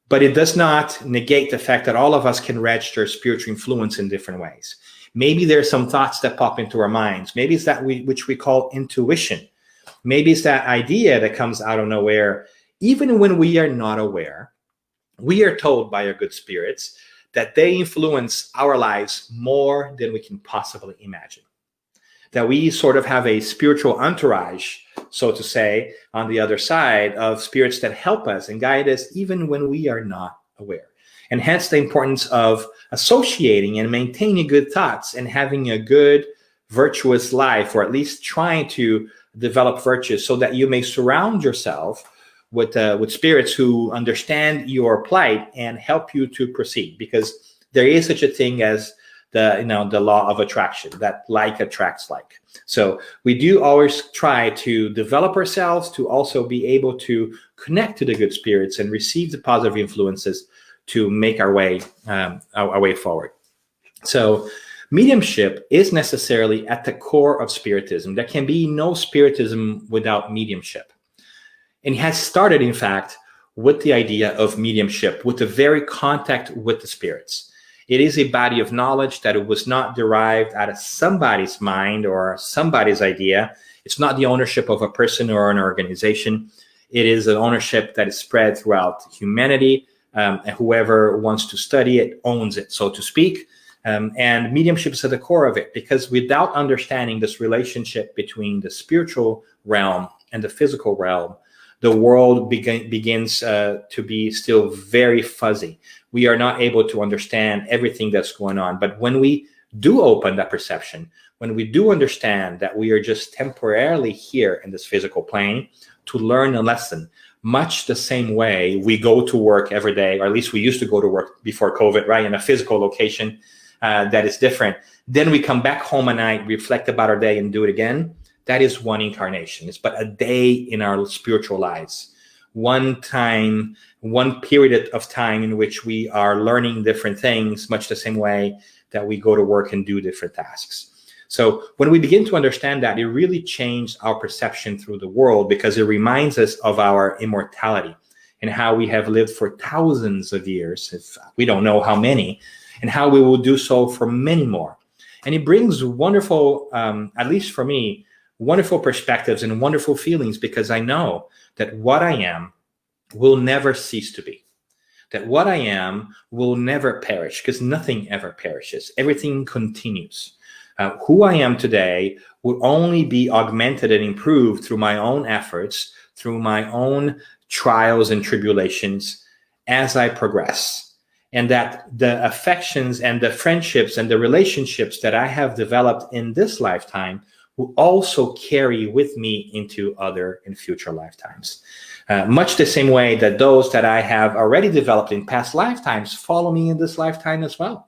But it does not negate the fact that all of us can register spiritual influence in different ways. Maybe there's some thoughts that pop into our minds. Maybe it's that which we call intuition. Maybe it's that idea that comes out of nowhere. Even when we are not aware, we are told by our good spirits that they influence our lives more than we can possibly imagine. That we sort of have a spiritual entourage, so to say, on the other side of spirits that help us and guide us even when we are not aware. And hence the importance of associating and maintaining good thoughts and having a good, virtuous life, or at least trying to develop virtues, so that you may surround yourself with spirits who understand your plight and help you to proceed. Because there is such a thing as the law of attraction, that like attracts like. So we do always try to develop ourselves to also be able to connect to the good spirits and receive the positive influences to make our way forward. So mediumship is necessarily at the core of Spiritism. There can be no Spiritism without mediumship. And it has started, in fact, with the idea of mediumship, with the very contact with the spirits. It is a body of knowledge that it was not derived out of somebody's mind or somebody's idea. It's not the ownership of a person or an organization. It is an ownership that is spread throughout humanity, and whoever wants to study it owns it, so to speak. And mediumship is at the core of it, because without understanding this relationship between the spiritual realm and the physical realm, the world begins to be still very fuzzy. We are not able to understand everything that's going on. But when we do open that perception, when we do understand that we are just temporarily here in this physical plane to learn a lesson, much the same way we go to work every day, or at least we used to go to work before COVID, right, in a physical location that is different. Then we come back home at night, reflect about our day, and do it again. That is one incarnation. It's but a day in our spiritual lives. One time, one period of time in which we are learning different things, much the same way that we go to work and do different tasks. So when we begin to understand that, it really changed our perception through the world, because it reminds us of our immortality and how we have lived for thousands of years, if we don't know how many, and how we will do so for many more. And it brings wonderful, at least for me, wonderful perspectives and wonderful feelings, because I know that what I am will never cease to be. That what I am will never perish, because nothing ever perishes. Everything continues. Who I am today will only be augmented and improved through my own efforts, through my own trials and tribulations as I progress. And that the affections and the friendships and the relationships that I have developed in this lifetime will also carry with me into other and future lifetimes. Much the same way that those that I have already developed in past lifetimes follow me in this lifetime as well.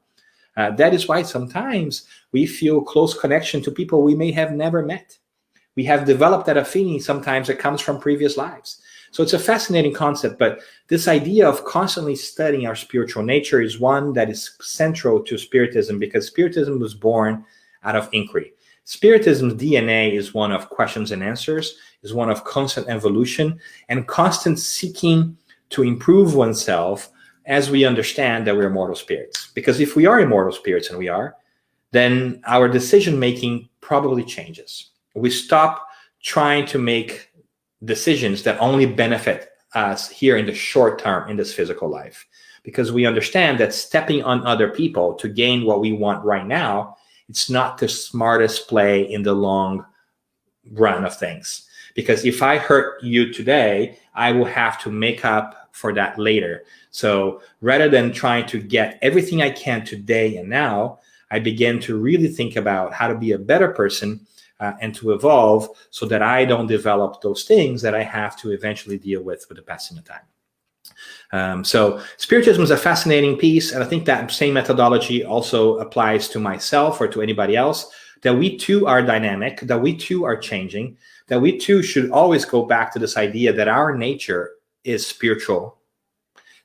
That is why sometimes we feel close connection to people we may have never met. We have developed that affinity sometimes that comes from previous lives. So it's a fascinating concept, but this idea of constantly studying our spiritual nature is one that is central to Spiritism, because Spiritism was born out of inquiry. Spiritism's DNA is one of questions and answers, is one of constant evolution and constant seeking to improve oneself as we understand that we're immortal spirits. Because if we are immortal spirits, and we are, then our decision-making probably changes. We stop trying to make decisions that only benefit us here in the short term in this physical life, because we understand that stepping on other people to gain what we want right now, it's not the smartest play in the long run of things. Because if I hurt you today, I will have to make up for that later. So rather than trying to get everything I can today and now, I begin to really think about how to be a better person and to evolve, so that I don't develop those things that I have to eventually deal with the passing of time. So Spiritism is a fascinating piece, and I think that same methodology also applies to myself or to anybody else, that we too are dynamic, that we too are changing, that we too should always go back to this idea that our nature is spiritual,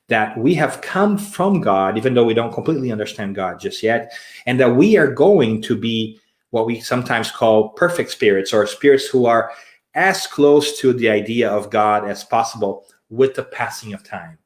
that we have come from God, even though we don't completely understand God just yet, and that we are going to be what we sometimes call perfect spirits, or spirits who are as close to the idea of God as possible with the passing of time.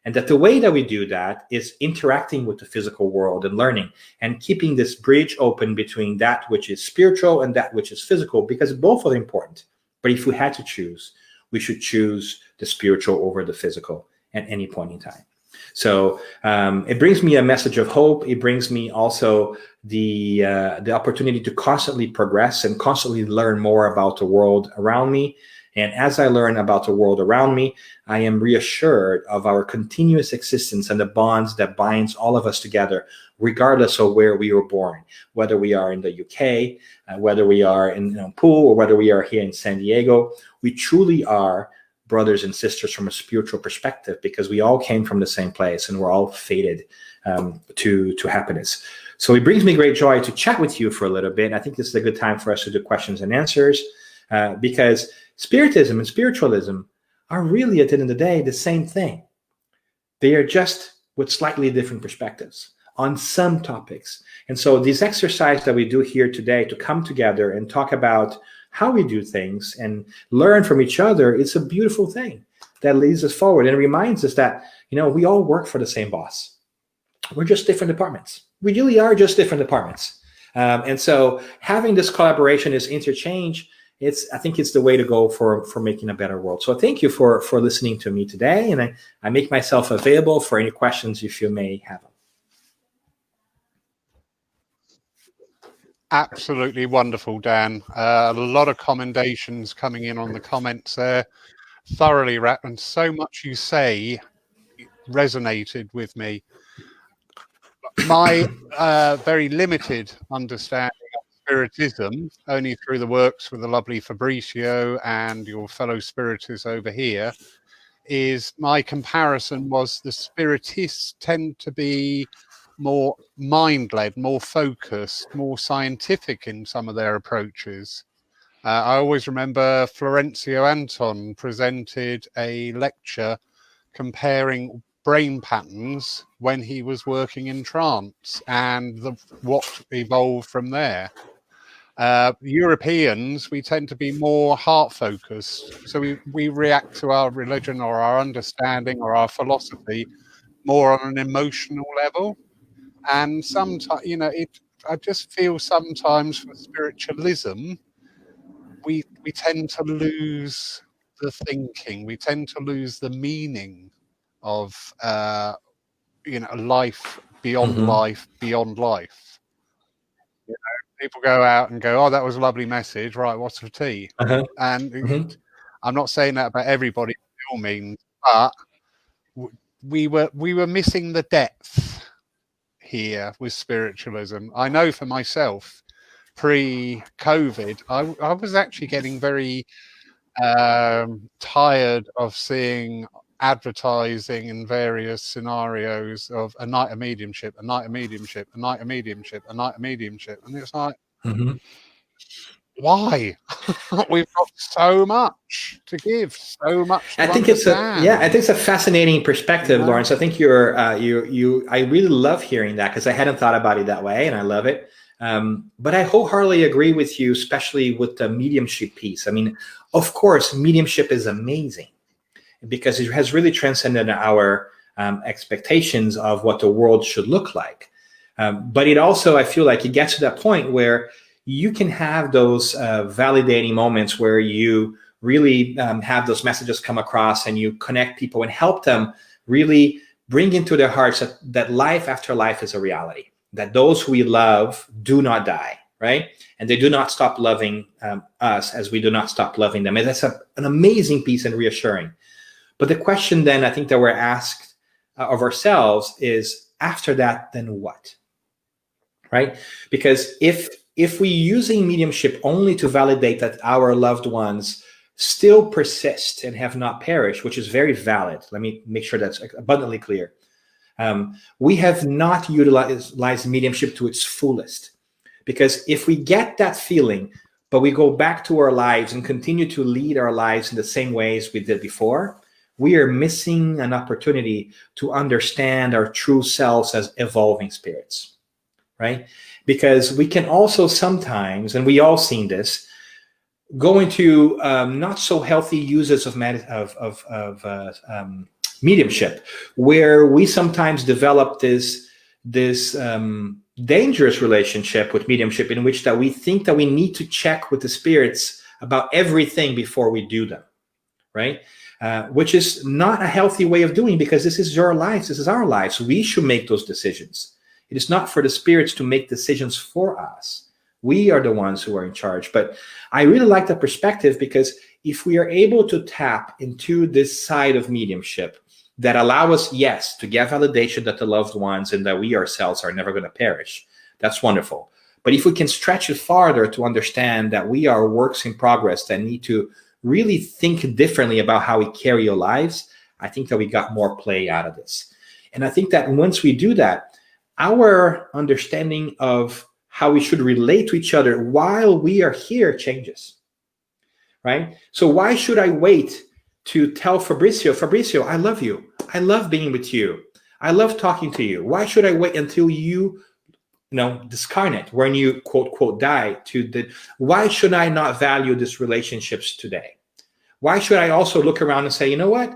And that the way that we do that is interacting with the physical world and learning and keeping this bridge open between that which is spiritual and that which is physical, because both are important. But if we had to choose, we should choose the spiritual over the physical at any point in time. So it brings me a message of hope. It brings me also the opportunity to constantly progress and constantly learn more about the world around me. And as I learn about the world around me, I am reassured of our continuous existence and the bonds that binds all of us together, regardless of where we were born, whether we are in the UK, whether we are in Poole, or whether we are here in San Diego. We truly are brothers and sisters from a spiritual perspective, because we all came from the same place and we're all fated to happiness. So it brings me great joy to chat with you for a little bit. I think this is a good time for us to do questions and answers, because Spiritism and spiritualism are really, at the end of the day, the same thing. They are just with slightly different perspectives on some topics. And so this exercise that we do here today to come together and talk about how we do things and learn from each other, it's a beautiful thing that leads us forward and reminds us that, we all work for the same boss. We're just different departments. We really are just different departments. And so having this collaboration, this interchange, I think it's the way to go for making a better world. So thank you for listening to me today. And I make myself available for any questions if you may have them. Absolutely wonderful, Dan. A lot of commendations coming in on the comments there. Thoroughly wrapped, and so much you say resonated with me. My very limited understanding of Spiritism, only through the works with the lovely Fabrizio and your fellow Spiritists over here, is my comparison was the Spiritists tend to be more mind-led, more focused, more scientific in some of their approaches. I always remember Florencio Anton presented a lecture comparing brain patterns when he was working in trance and what evolved from there. Europeans, we tend to be more heart focused, so we react to our religion or our understanding or our philosophy more on an emotional level. And sometimes, I just feel sometimes for spiritualism, we tend to lose the thinking, we tend to lose the meaning of life beyond life beyond life. People go out and go, oh, that was a lovely message, right, what's for tea? And I'm not saying that about everybody by all means, but we were missing the depth here with spiritualism. I know for myself, pre-COVID, I was actually getting very tired of seeing advertising in various scenarios of a night of mediumship, a night of mediumship, a night of mediumship, a night of mediumship. And it's like, why? We've got so much to give, so much to understand. I think it's a fascinating perspective, Lawrence. I think I really love hearing that, because I hadn't thought about it that way, and I love it. But I wholeheartedly agree with you, especially with the mediumship piece. I mean, of course, mediumship is amazing because it has really transcended our expectations of what the world should look like. But it also, I feel like it gets to that point where you can have those validating moments where you really have those messages come across and you connect people and help them really bring into their hearts that life after life is a reality, that those we love do not die, right? And they do not stop loving us as we do not stop loving them. And that's an amazing piece and reassuring. But the question then, I think that we're asked of ourselves is, after that, then what? Right? Because if we're using mediumship only to validate that our loved ones still persist and have not perished, which is very valid, let me make sure that's abundantly clear. We have not utilized mediumship to its fullest. Because if we get that feeling, but we go back to our lives and continue to lead our lives in the same ways we did before, we are missing an opportunity to understand our true selves as evolving spirits, right? Because we can also sometimes, and we all seen this, go into not so healthy uses of mediumship, where we sometimes develop this dangerous relationship with mediumship, in which that we think that we need to check with the spirits about everything before we do them, right? Which is not a healthy way of doing, because this is your lives, this is our lives. We should make those decisions. It is not for the spirits to make decisions for us. We are the ones who are in charge. But I really like that perspective, because if we are able to tap into this side of mediumship that allow us, yes, to get validation that the loved ones and that we ourselves are never going to perish, that's wonderful. But if we can stretch it farther to understand that we are works in progress that need to really think differently about how we carry our lives, I think that we got more play out of this. And I think that once we do that, our understanding of how we should relate to each other while we are here changes, right? So why should I wait to tell Fabrizio, I love you. I love being with you. I love talking to you. Why should I wait until you discarnate, when you quote quote die to the, why should I not value these relationships today? Why should I also look around and say, you know what?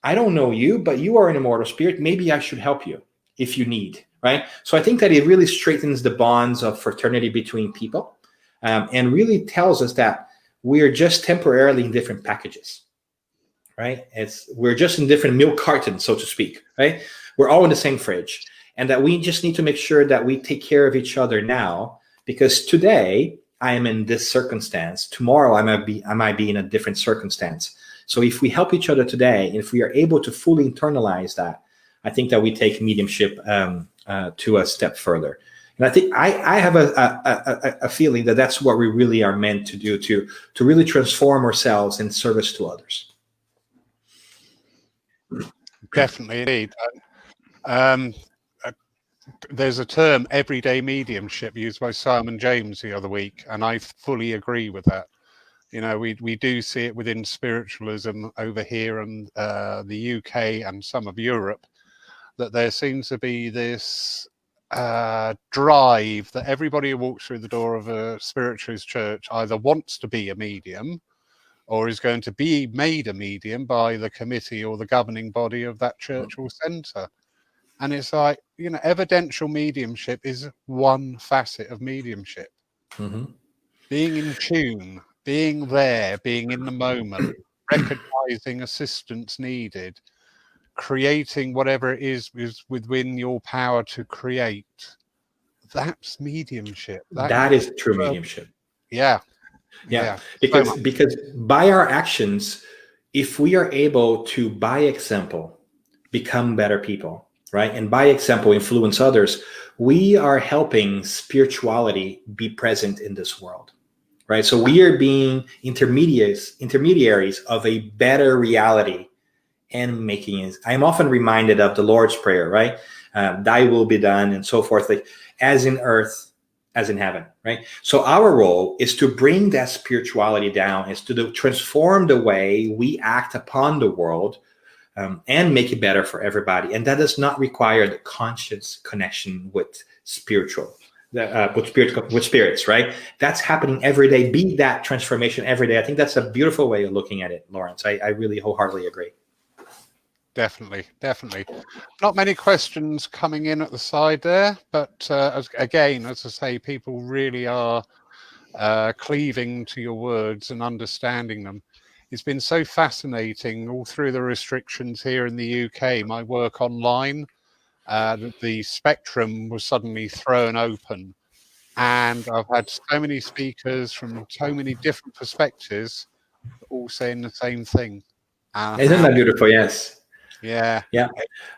I don't know you, but you are an immortal spirit. Maybe I should help you if you need, right? So I think that it really straightens the bonds of fraternity between people, and really tells us that we are just temporarily in different packages, right? We're just in different milk cartons, so to speak, right? We're all in the same fridge, and that we just need to make sure that we take care of each other now, because today I am in this circumstance. Tomorrow I might be in a different circumstance. So if we help each other today, if we are able to fully internalize that, I think that we take mediumship to a step further. And I think I have a feeling that that's what we really are meant to do, to really transform ourselves in service to others. Definitely, indeed. There's a term, everyday mediumship, used by Simon James the other week, and I fully agree with that. You know, we do see it within spiritualism over here in the UK and some of Europe, that there seems to be this drive that everybody who walks through the door of a spiritualist church either wants to be a medium or is going to be made a medium by the committee or the governing body of that church or centre. And it's like, you know, evidential mediumship is one facet of mediumship. Mm-hmm. Being in tune, being there, being in the moment, recognizing assistance needed, creating whatever it is within your power to create. That's mediumship. That is true mediumship. Yeah. Because by our actions, if we are able to, by example, become better people, right? And by example, influence others, we are helping spirituality be present in this world. Right, so we are being intermediaries of a better reality, and making it. I am often reminded of the Lord's Prayer, right? Thy will be done, and so forth, like as in earth, as in heaven, right? So our role is to bring that spirituality down, is to transform the way we act upon the world, and make it better for everybody. And that does not require the conscious connection with spiritual. With spirits, right? That's happening every day. Be that transformation every day. I think that's a beautiful way of looking at it, Lawrence. I really wholeheartedly agree. Definitely. Not many questions coming in at the side there, but again, as I say, people really are cleaving to your words and understanding them. It's been so fascinating all through the restrictions here in the UK. My work online, the spectrum was suddenly thrown open, and I've had so many speakers from so many different perspectives all saying the same thing. Isn't that beautiful? Yes. Yeah.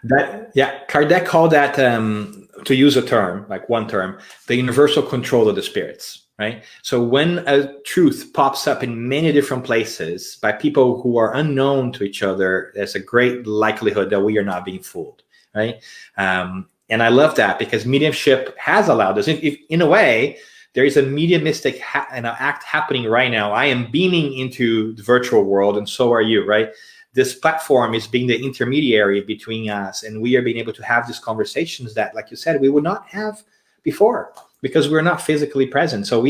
Kardec called that, to use a term, like one term, the universal control of the spirits, right? So when a truth pops up in many different places by people who are unknown to each other, there's a great likelihood that we are not being fooled. Right. And I love that, because mediumship has allowed us, in a way, there is a mediumistic act happening right now. I am beaming into the virtual world, and so are you, right? This platform is being the intermediary between us, and we are being able to have these conversations that, like you said, we would not have before, because we're not physically present. So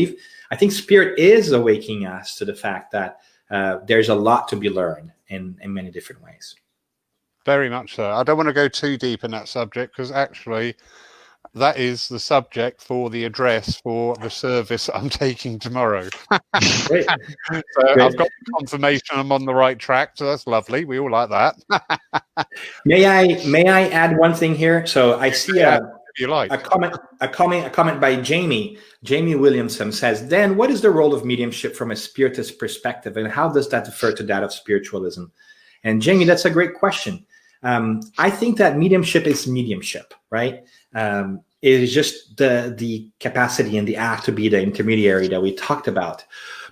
I think Spirit is awakening us to the fact that there's a lot to be learned in many different ways. Very much so. I don't want to go too deep in that subject, because actually that is the subject for the address for the service I'm taking tomorrow. Great. So I've got confirmation I'm on the right track, so that's lovely. We all like that. May I add one thing here? So I see a comment by Jamie. Jamie Williamson says, Dan, what is the role of mediumship from a spiritist perspective, and how does that differ to that of spiritualism? And Jamie, that's a great question. I think that mediumship is mediumship, right? It is just the capacity and the act to be the intermediary that we talked about.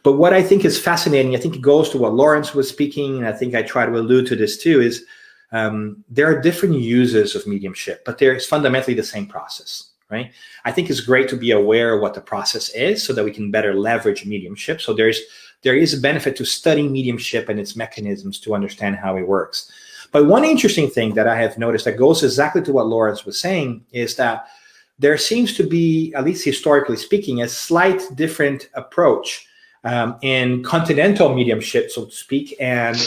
But what I think is fascinating, I think it goes to what Lawrence was speaking, and I think I try to allude to this too, is there are different uses of mediumship, but there is fundamentally the same process, right? I think it's great to be aware of what the process is so that we can better leverage mediumship. So there is a benefit to studying mediumship and its mechanisms to understand how it works. But one interesting thing that I have noticed that goes exactly to what Lawrence was saying is that there seems to be, at least historically speaking, a slight different approach in continental mediumship, so to speak, and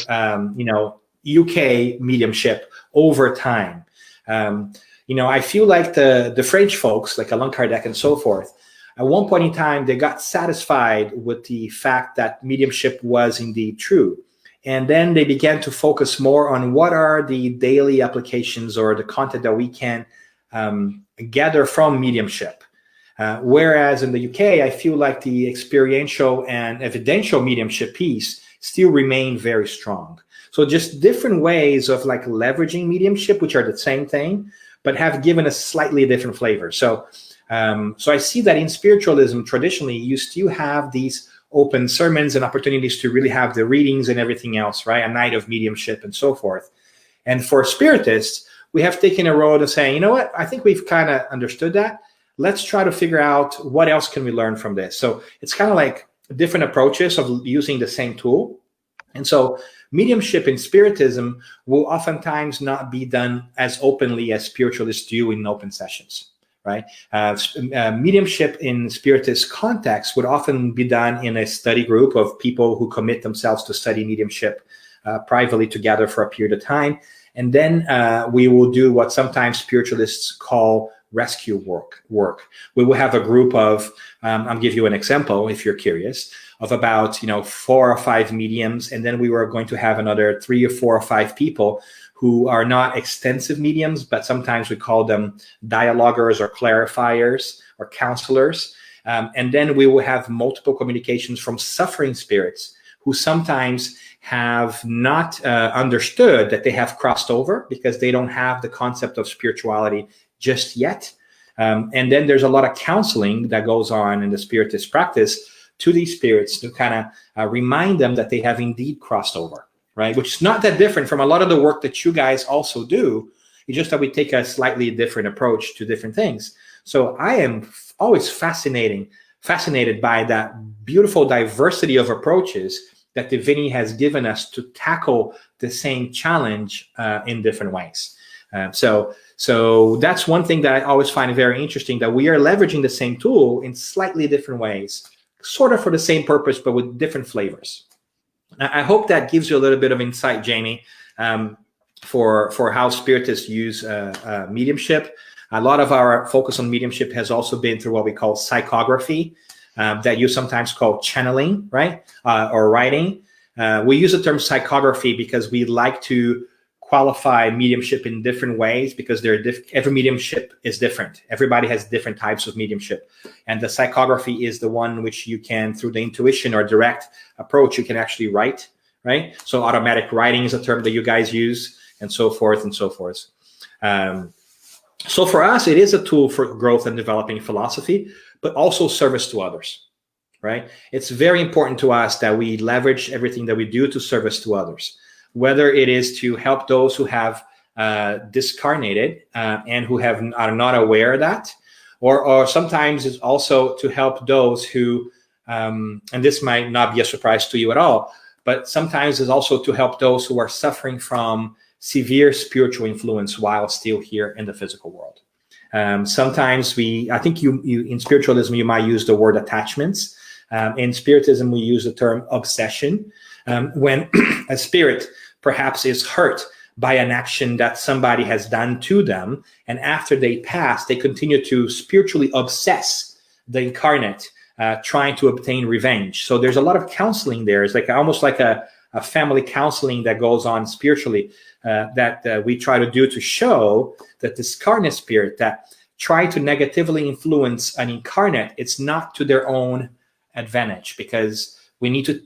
UK mediumship over time. I feel like the French folks, like Allan Kardec and so forth, at one point in time, they got satisfied with the fact that mediumship was indeed true. And then they began to focus more on what are the daily applications or the content that we can gather from mediumship. Whereas in the UK, I feel like the experiential and evidential mediumship piece still remain very strong. So just different ways of like leveraging mediumship, which are the same thing, but have given a slightly different flavor. So I see that in spiritualism, traditionally, you still have these open sermons and opportunities to really have the readings and everything else, right? A night of mediumship and so forth. And for spiritists, we have taken a road of saying, you know what, I think we've kind of understood that. Let's try to figure out what else can we learn from this. So it's kind of like different approaches of using the same tool. And so mediumship in spiritism will oftentimes not be done as openly as spiritualists do in open sessions, right? Mediumship in spiritist context would often be done in a study group of people who commit themselves to study mediumship privately together for a period of time. And then we will do what sometimes spiritualists call rescue work. We will have a group of, I'll give you an example if you're curious, of about 4 or 5 mediums, and then we were going to have another 3 or 4 or 5 people who are not extensive mediums, but sometimes we call them dialoguers or clarifiers or counselors. And then we will have multiple communications from suffering spirits who sometimes have not understood that they have crossed over because they don't have the concept of spirituality just yet. And then there's a lot of counseling that goes on in the spiritist practice to these spirits to kind of remind them that they have indeed crossed over, right? Which is not that different from a lot of the work that you guys also do. It's just that we take a slightly different approach to different things. So I am always fascinated by that beautiful diversity of approaches that Divinity has given us to tackle the same challenge in different ways. So that's one thing that I always find very interesting, that we are leveraging the same tool in slightly different ways, sort of for the same purpose, but with different flavors. I hope that gives you a little bit of insight, Jamie, for how spiritists use mediumship. A lot of our focus on mediumship has also been through what we call psychography, that you sometimes call channeling, right? Or writing. We use the term psychography because we like to qualify mediumship in different ways, because every mediumship is different. Everybody has different types of mediumship. And the psychography is the one which you can, through the intuition or direct approach, you can actually write, right? So automatic writing is a term that you guys use, and so forth and so forth. So for us, it is a tool for growth and developing philosophy, but also service to others, right? It's very important to us that we leverage everything that we do to service to others, whether it is to help those who have discarnated and who are not aware of that, or sometimes it's also to help those who, and this might not be a surprise to you at all, but sometimes it's also to help those who are suffering from severe spiritual influence while still here in the physical world. Sometimes I think you in spiritualism, you might use the word attachments. In spiritism, we use the term obsession. When a spirit perhaps is hurt by an action that somebody has done to them, and after they pass, they continue to spiritually obsess the incarnate, trying to obtain revenge. So there's a lot of counseling there. It's like almost like a family counseling that goes on spiritually, that we try to do to show that this incarnate spirit that try to negatively influence an incarnate, it's not to their own advantage, because we need to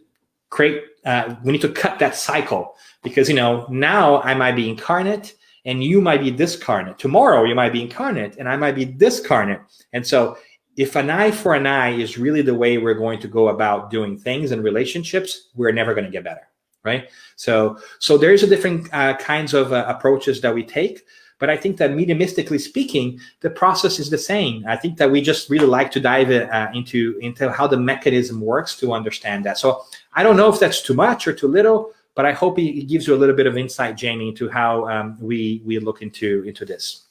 cut that cycle, because now I might be incarnate and you might be discarnate. Tomorrow you might be incarnate and I might be discarnate. And so if an eye for an eye is really the way we're going to go about doing things in relationships, we're never going to get better, right? So there's a different kinds of approaches that we take. But I think that mediumistically speaking, the process is the same. I think that we just really like to dive into how the mechanism works to understand that. So I don't know if that's too much or too little, but I hope it gives you a little bit of insight, Jamie, into how we look into this.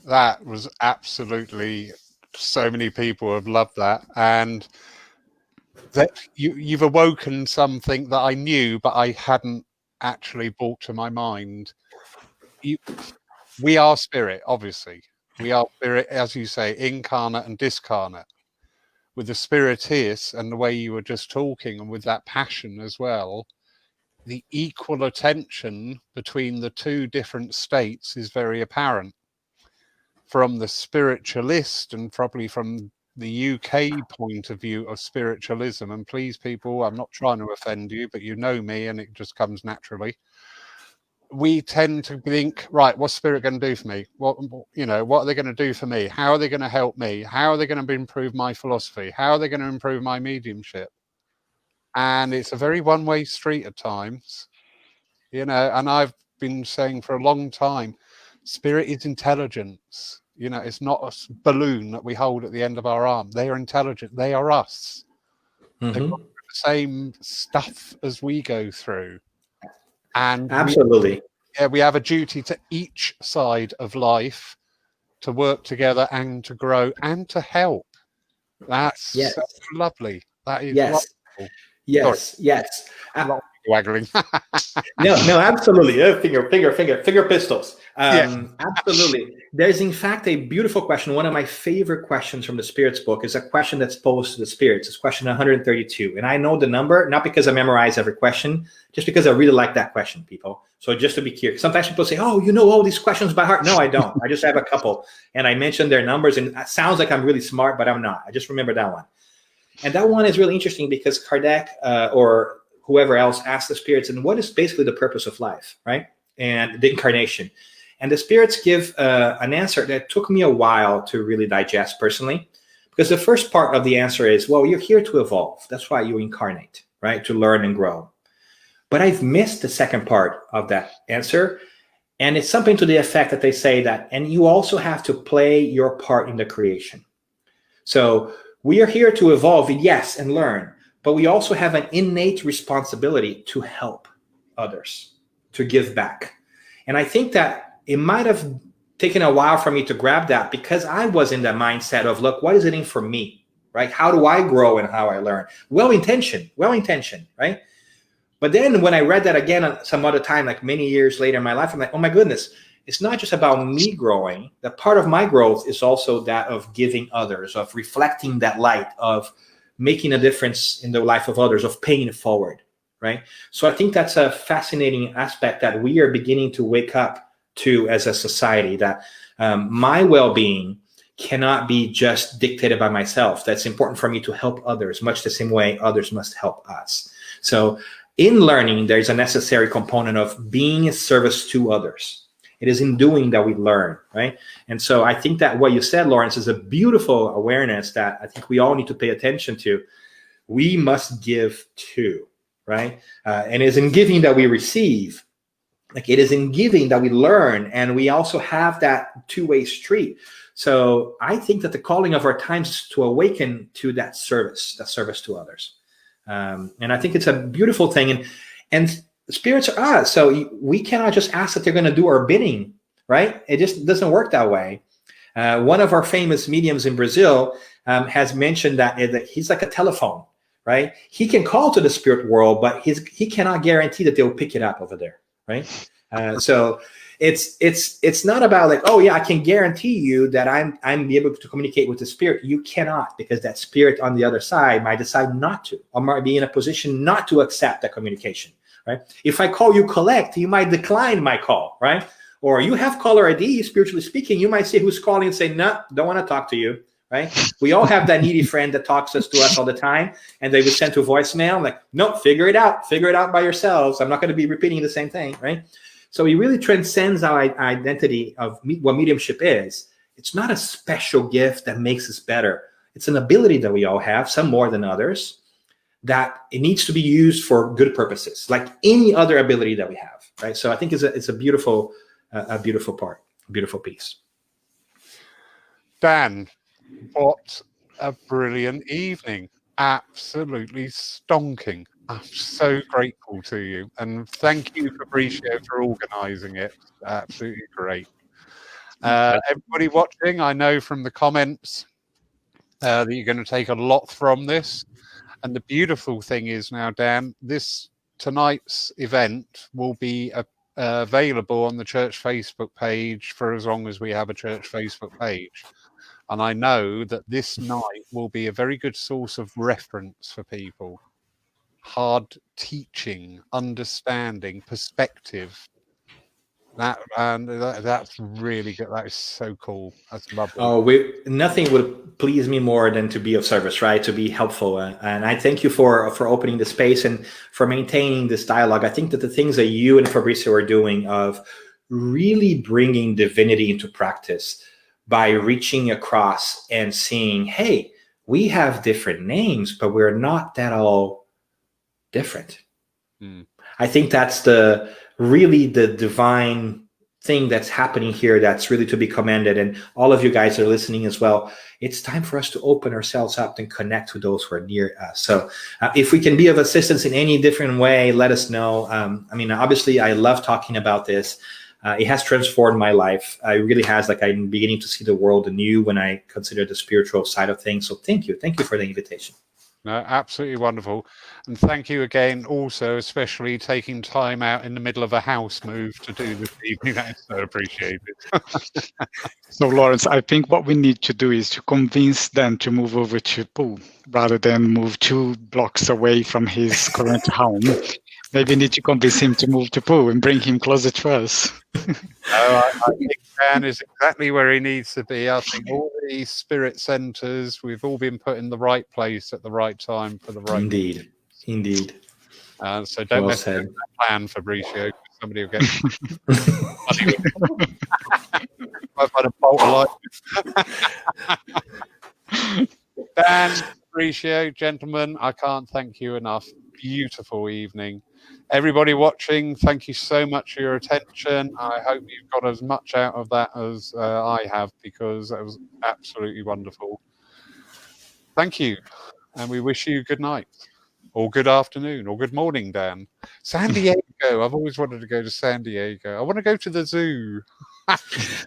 That was absolutely, so many people have loved that, and that you've awoken something that I knew but I hadn't actually brought to my mind. You, we are spirit, obviously. We are spirit, as you say, incarnate and discarnate. With the spiritists and the way you were just talking, and with that passion as well, the equal attention between the two different states is very apparent. From the spiritualist, and probably from the UK point of view of spiritualism, and please, people, I'm not trying to offend you, but you know me and it just comes naturally. We tend to think, right, what's spirit going to do for me? What are they going to do for me? How are they going to help me? How are they going to improve my philosophy? How are they going to improve my mediumship? And it's a very one-way street at times, and I've been saying for a long time, spirit is intelligence. It's not a balloon that we hold at the end of our arm. They are intelligent. They are us. They've got the same stuff as we go through. And Absolutely. we have a duty to each side of life to work together and to grow and to help. That's lovely. That is wonderful. Yes. Sorry. Yes. Waggling. No, absolutely. Finger pistols. Absolutely. There's in fact a beautiful question. One of my favorite questions from the Spirits book is a question that's posed to the Spirits. It's question 132. And I know the number, not because I memorize every question, just because I really like that question, people. So just to be clear, sometimes people say, oh, you know all these questions by heart. No, I don't. I just have a couple. And I mentioned their numbers, and it sounds like I'm really smart, but I'm not. I just remember that one. And that one is really interesting because Kardec or whoever else asked the Spirits, and what is basically the purpose of life, right? And the incarnation. And the Spirits give an answer that took me a while to really digest personally, because the first part of the answer is, well, you're here to evolve. That's why you incarnate, right? To learn and grow. But I've missed the second part of that answer. And it's something to the effect that they say that, and you also have to play your part in the creation. So we are here to evolve, yes, and learn. But we also have an innate responsibility to help others, to give back. And I think that it might have taken a while for me to grab that, because I was in that mindset of, look, what is it in for me, right? How do I grow and how I learn? Well-intentioned, right? But then when I read that again some other time, like many years later in my life, I'm like, oh my goodness, it's not just about me growing. The part of my growth is also that of giving others, of reflecting that light, of making a difference in the life of others, of paying it forward, right? So I think that's a fascinating aspect that we are beginning to wake up to as a society, that my well-being cannot be just dictated by myself. That's important for me to help others, much the same way others must help us. So in learning, there's a necessary component of being a service to others. It is in doing that we learn, right? And so I think that what you said, Lawrence, is a beautiful awareness that I think we all need to pay attention to. We must give too, right? And it is in giving that we receive. Like, it is in giving that we learn, and we also have that two-way street. So I think that the calling of our times is to awaken to that service to others. And I think it's a beautiful thing. And spirits are us, so we cannot just ask that they're going to do our bidding, right? It just doesn't work that way. One of our famous mediums in Brazil has mentioned that he's like a telephone, right? He can call to the spirit world, but he cannot guarantee that they'll pick it up over there, right? So it's not about like, oh yeah, I can guarantee you that I'm be able to communicate with the spirit. You cannot, because that spirit on the other side might decide not to, or might be in a position not to accept that communication. Right? If I call you collect, you might decline my call, right? Or you have caller ID, spiritually speaking, you might say who's calling and say, no, don't want to talk to you, right? We all have that needy friend that talks to us all the time, and they would send to voicemail, like, no, figure it out by yourselves. I'm not going to be repeating the same thing, right? So it really transcends our identity of what mediumship is. It's not a special gift that makes us better. It's an ability that we all have, some more than others, that it needs to be used for good purposes, like any other ability that we have, right? So I think it's a beautiful part, a beautiful piece. Dan, what a brilliant evening. Absolutely stonking. I'm so grateful to you. And thank you, Fabricio, for organising it. Absolutely great. Everybody watching, I know from the comments that you're going to take a lot from this. And the beautiful thing is now, Dan, tonight's event will be available on the church Facebook page for as long as we have a church Facebook page. And I know that this night will be a very good source of reference for people. Hard teaching, understanding, perspective. That's really good. That is so cool. That's lovely. Oh, nothing would please me more than to be of service, right? To be helpful, and I thank you for opening the space and for maintaining this dialogue. I think that the things that you and Fabrizio are doing of really bringing divinity into practice by reaching across and seeing, hey, we have different names, but we're not that all different. I think that's really the divine thing that's happening here, that's really to be commended. And all of you guys are listening as well. It's time for us to open ourselves up and connect with those who are near us. So if we can be of assistance in any different way, let us know. I mean, obviously, I love talking about this. It has transformed my life. It really has. Like, I'm beginning to see the world anew when I consider the spiritual side of things. So thank you. Thank you for the invitation. No, absolutely wonderful. And thank you again, also, especially taking time out in the middle of a house move to do this evening. That is so appreciated. So, Lawrence, I think what we need to do is to convince Dan to move over to Pooh rather than move 2 blocks away from his current home. Maybe we need to convince him to move to Pooh and bring him closer to us. I think Dan is exactly where he needs to be. I think all these spirit centers, we've all been put in the right place at the right time for the right. Indeed. So don't mess with that plan, Fabrizio. Somebody will get I've had a bolt of light. Dan, Fabrizio, gentlemen, I can't thank you enough. Beautiful evening. Everybody watching, thank you so much for your attention. I hope you've got as much out of that as I have, because that was absolutely wonderful. Thank you. And we wish you good night, or good afternoon, or good morning, Dan. San Diego. I've always wanted to go to San Diego. I want to go to the zoo.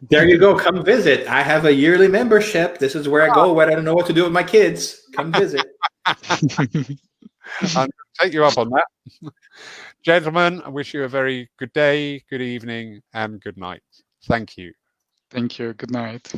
There you go. Come visit. I have a yearly membership. This is where I go when I don't know what to do with my kids. Come visit. I'm going to take you up on that. Gentlemen, I wish you a very good day, good evening, and good night. Thank you. Thank you. Good night.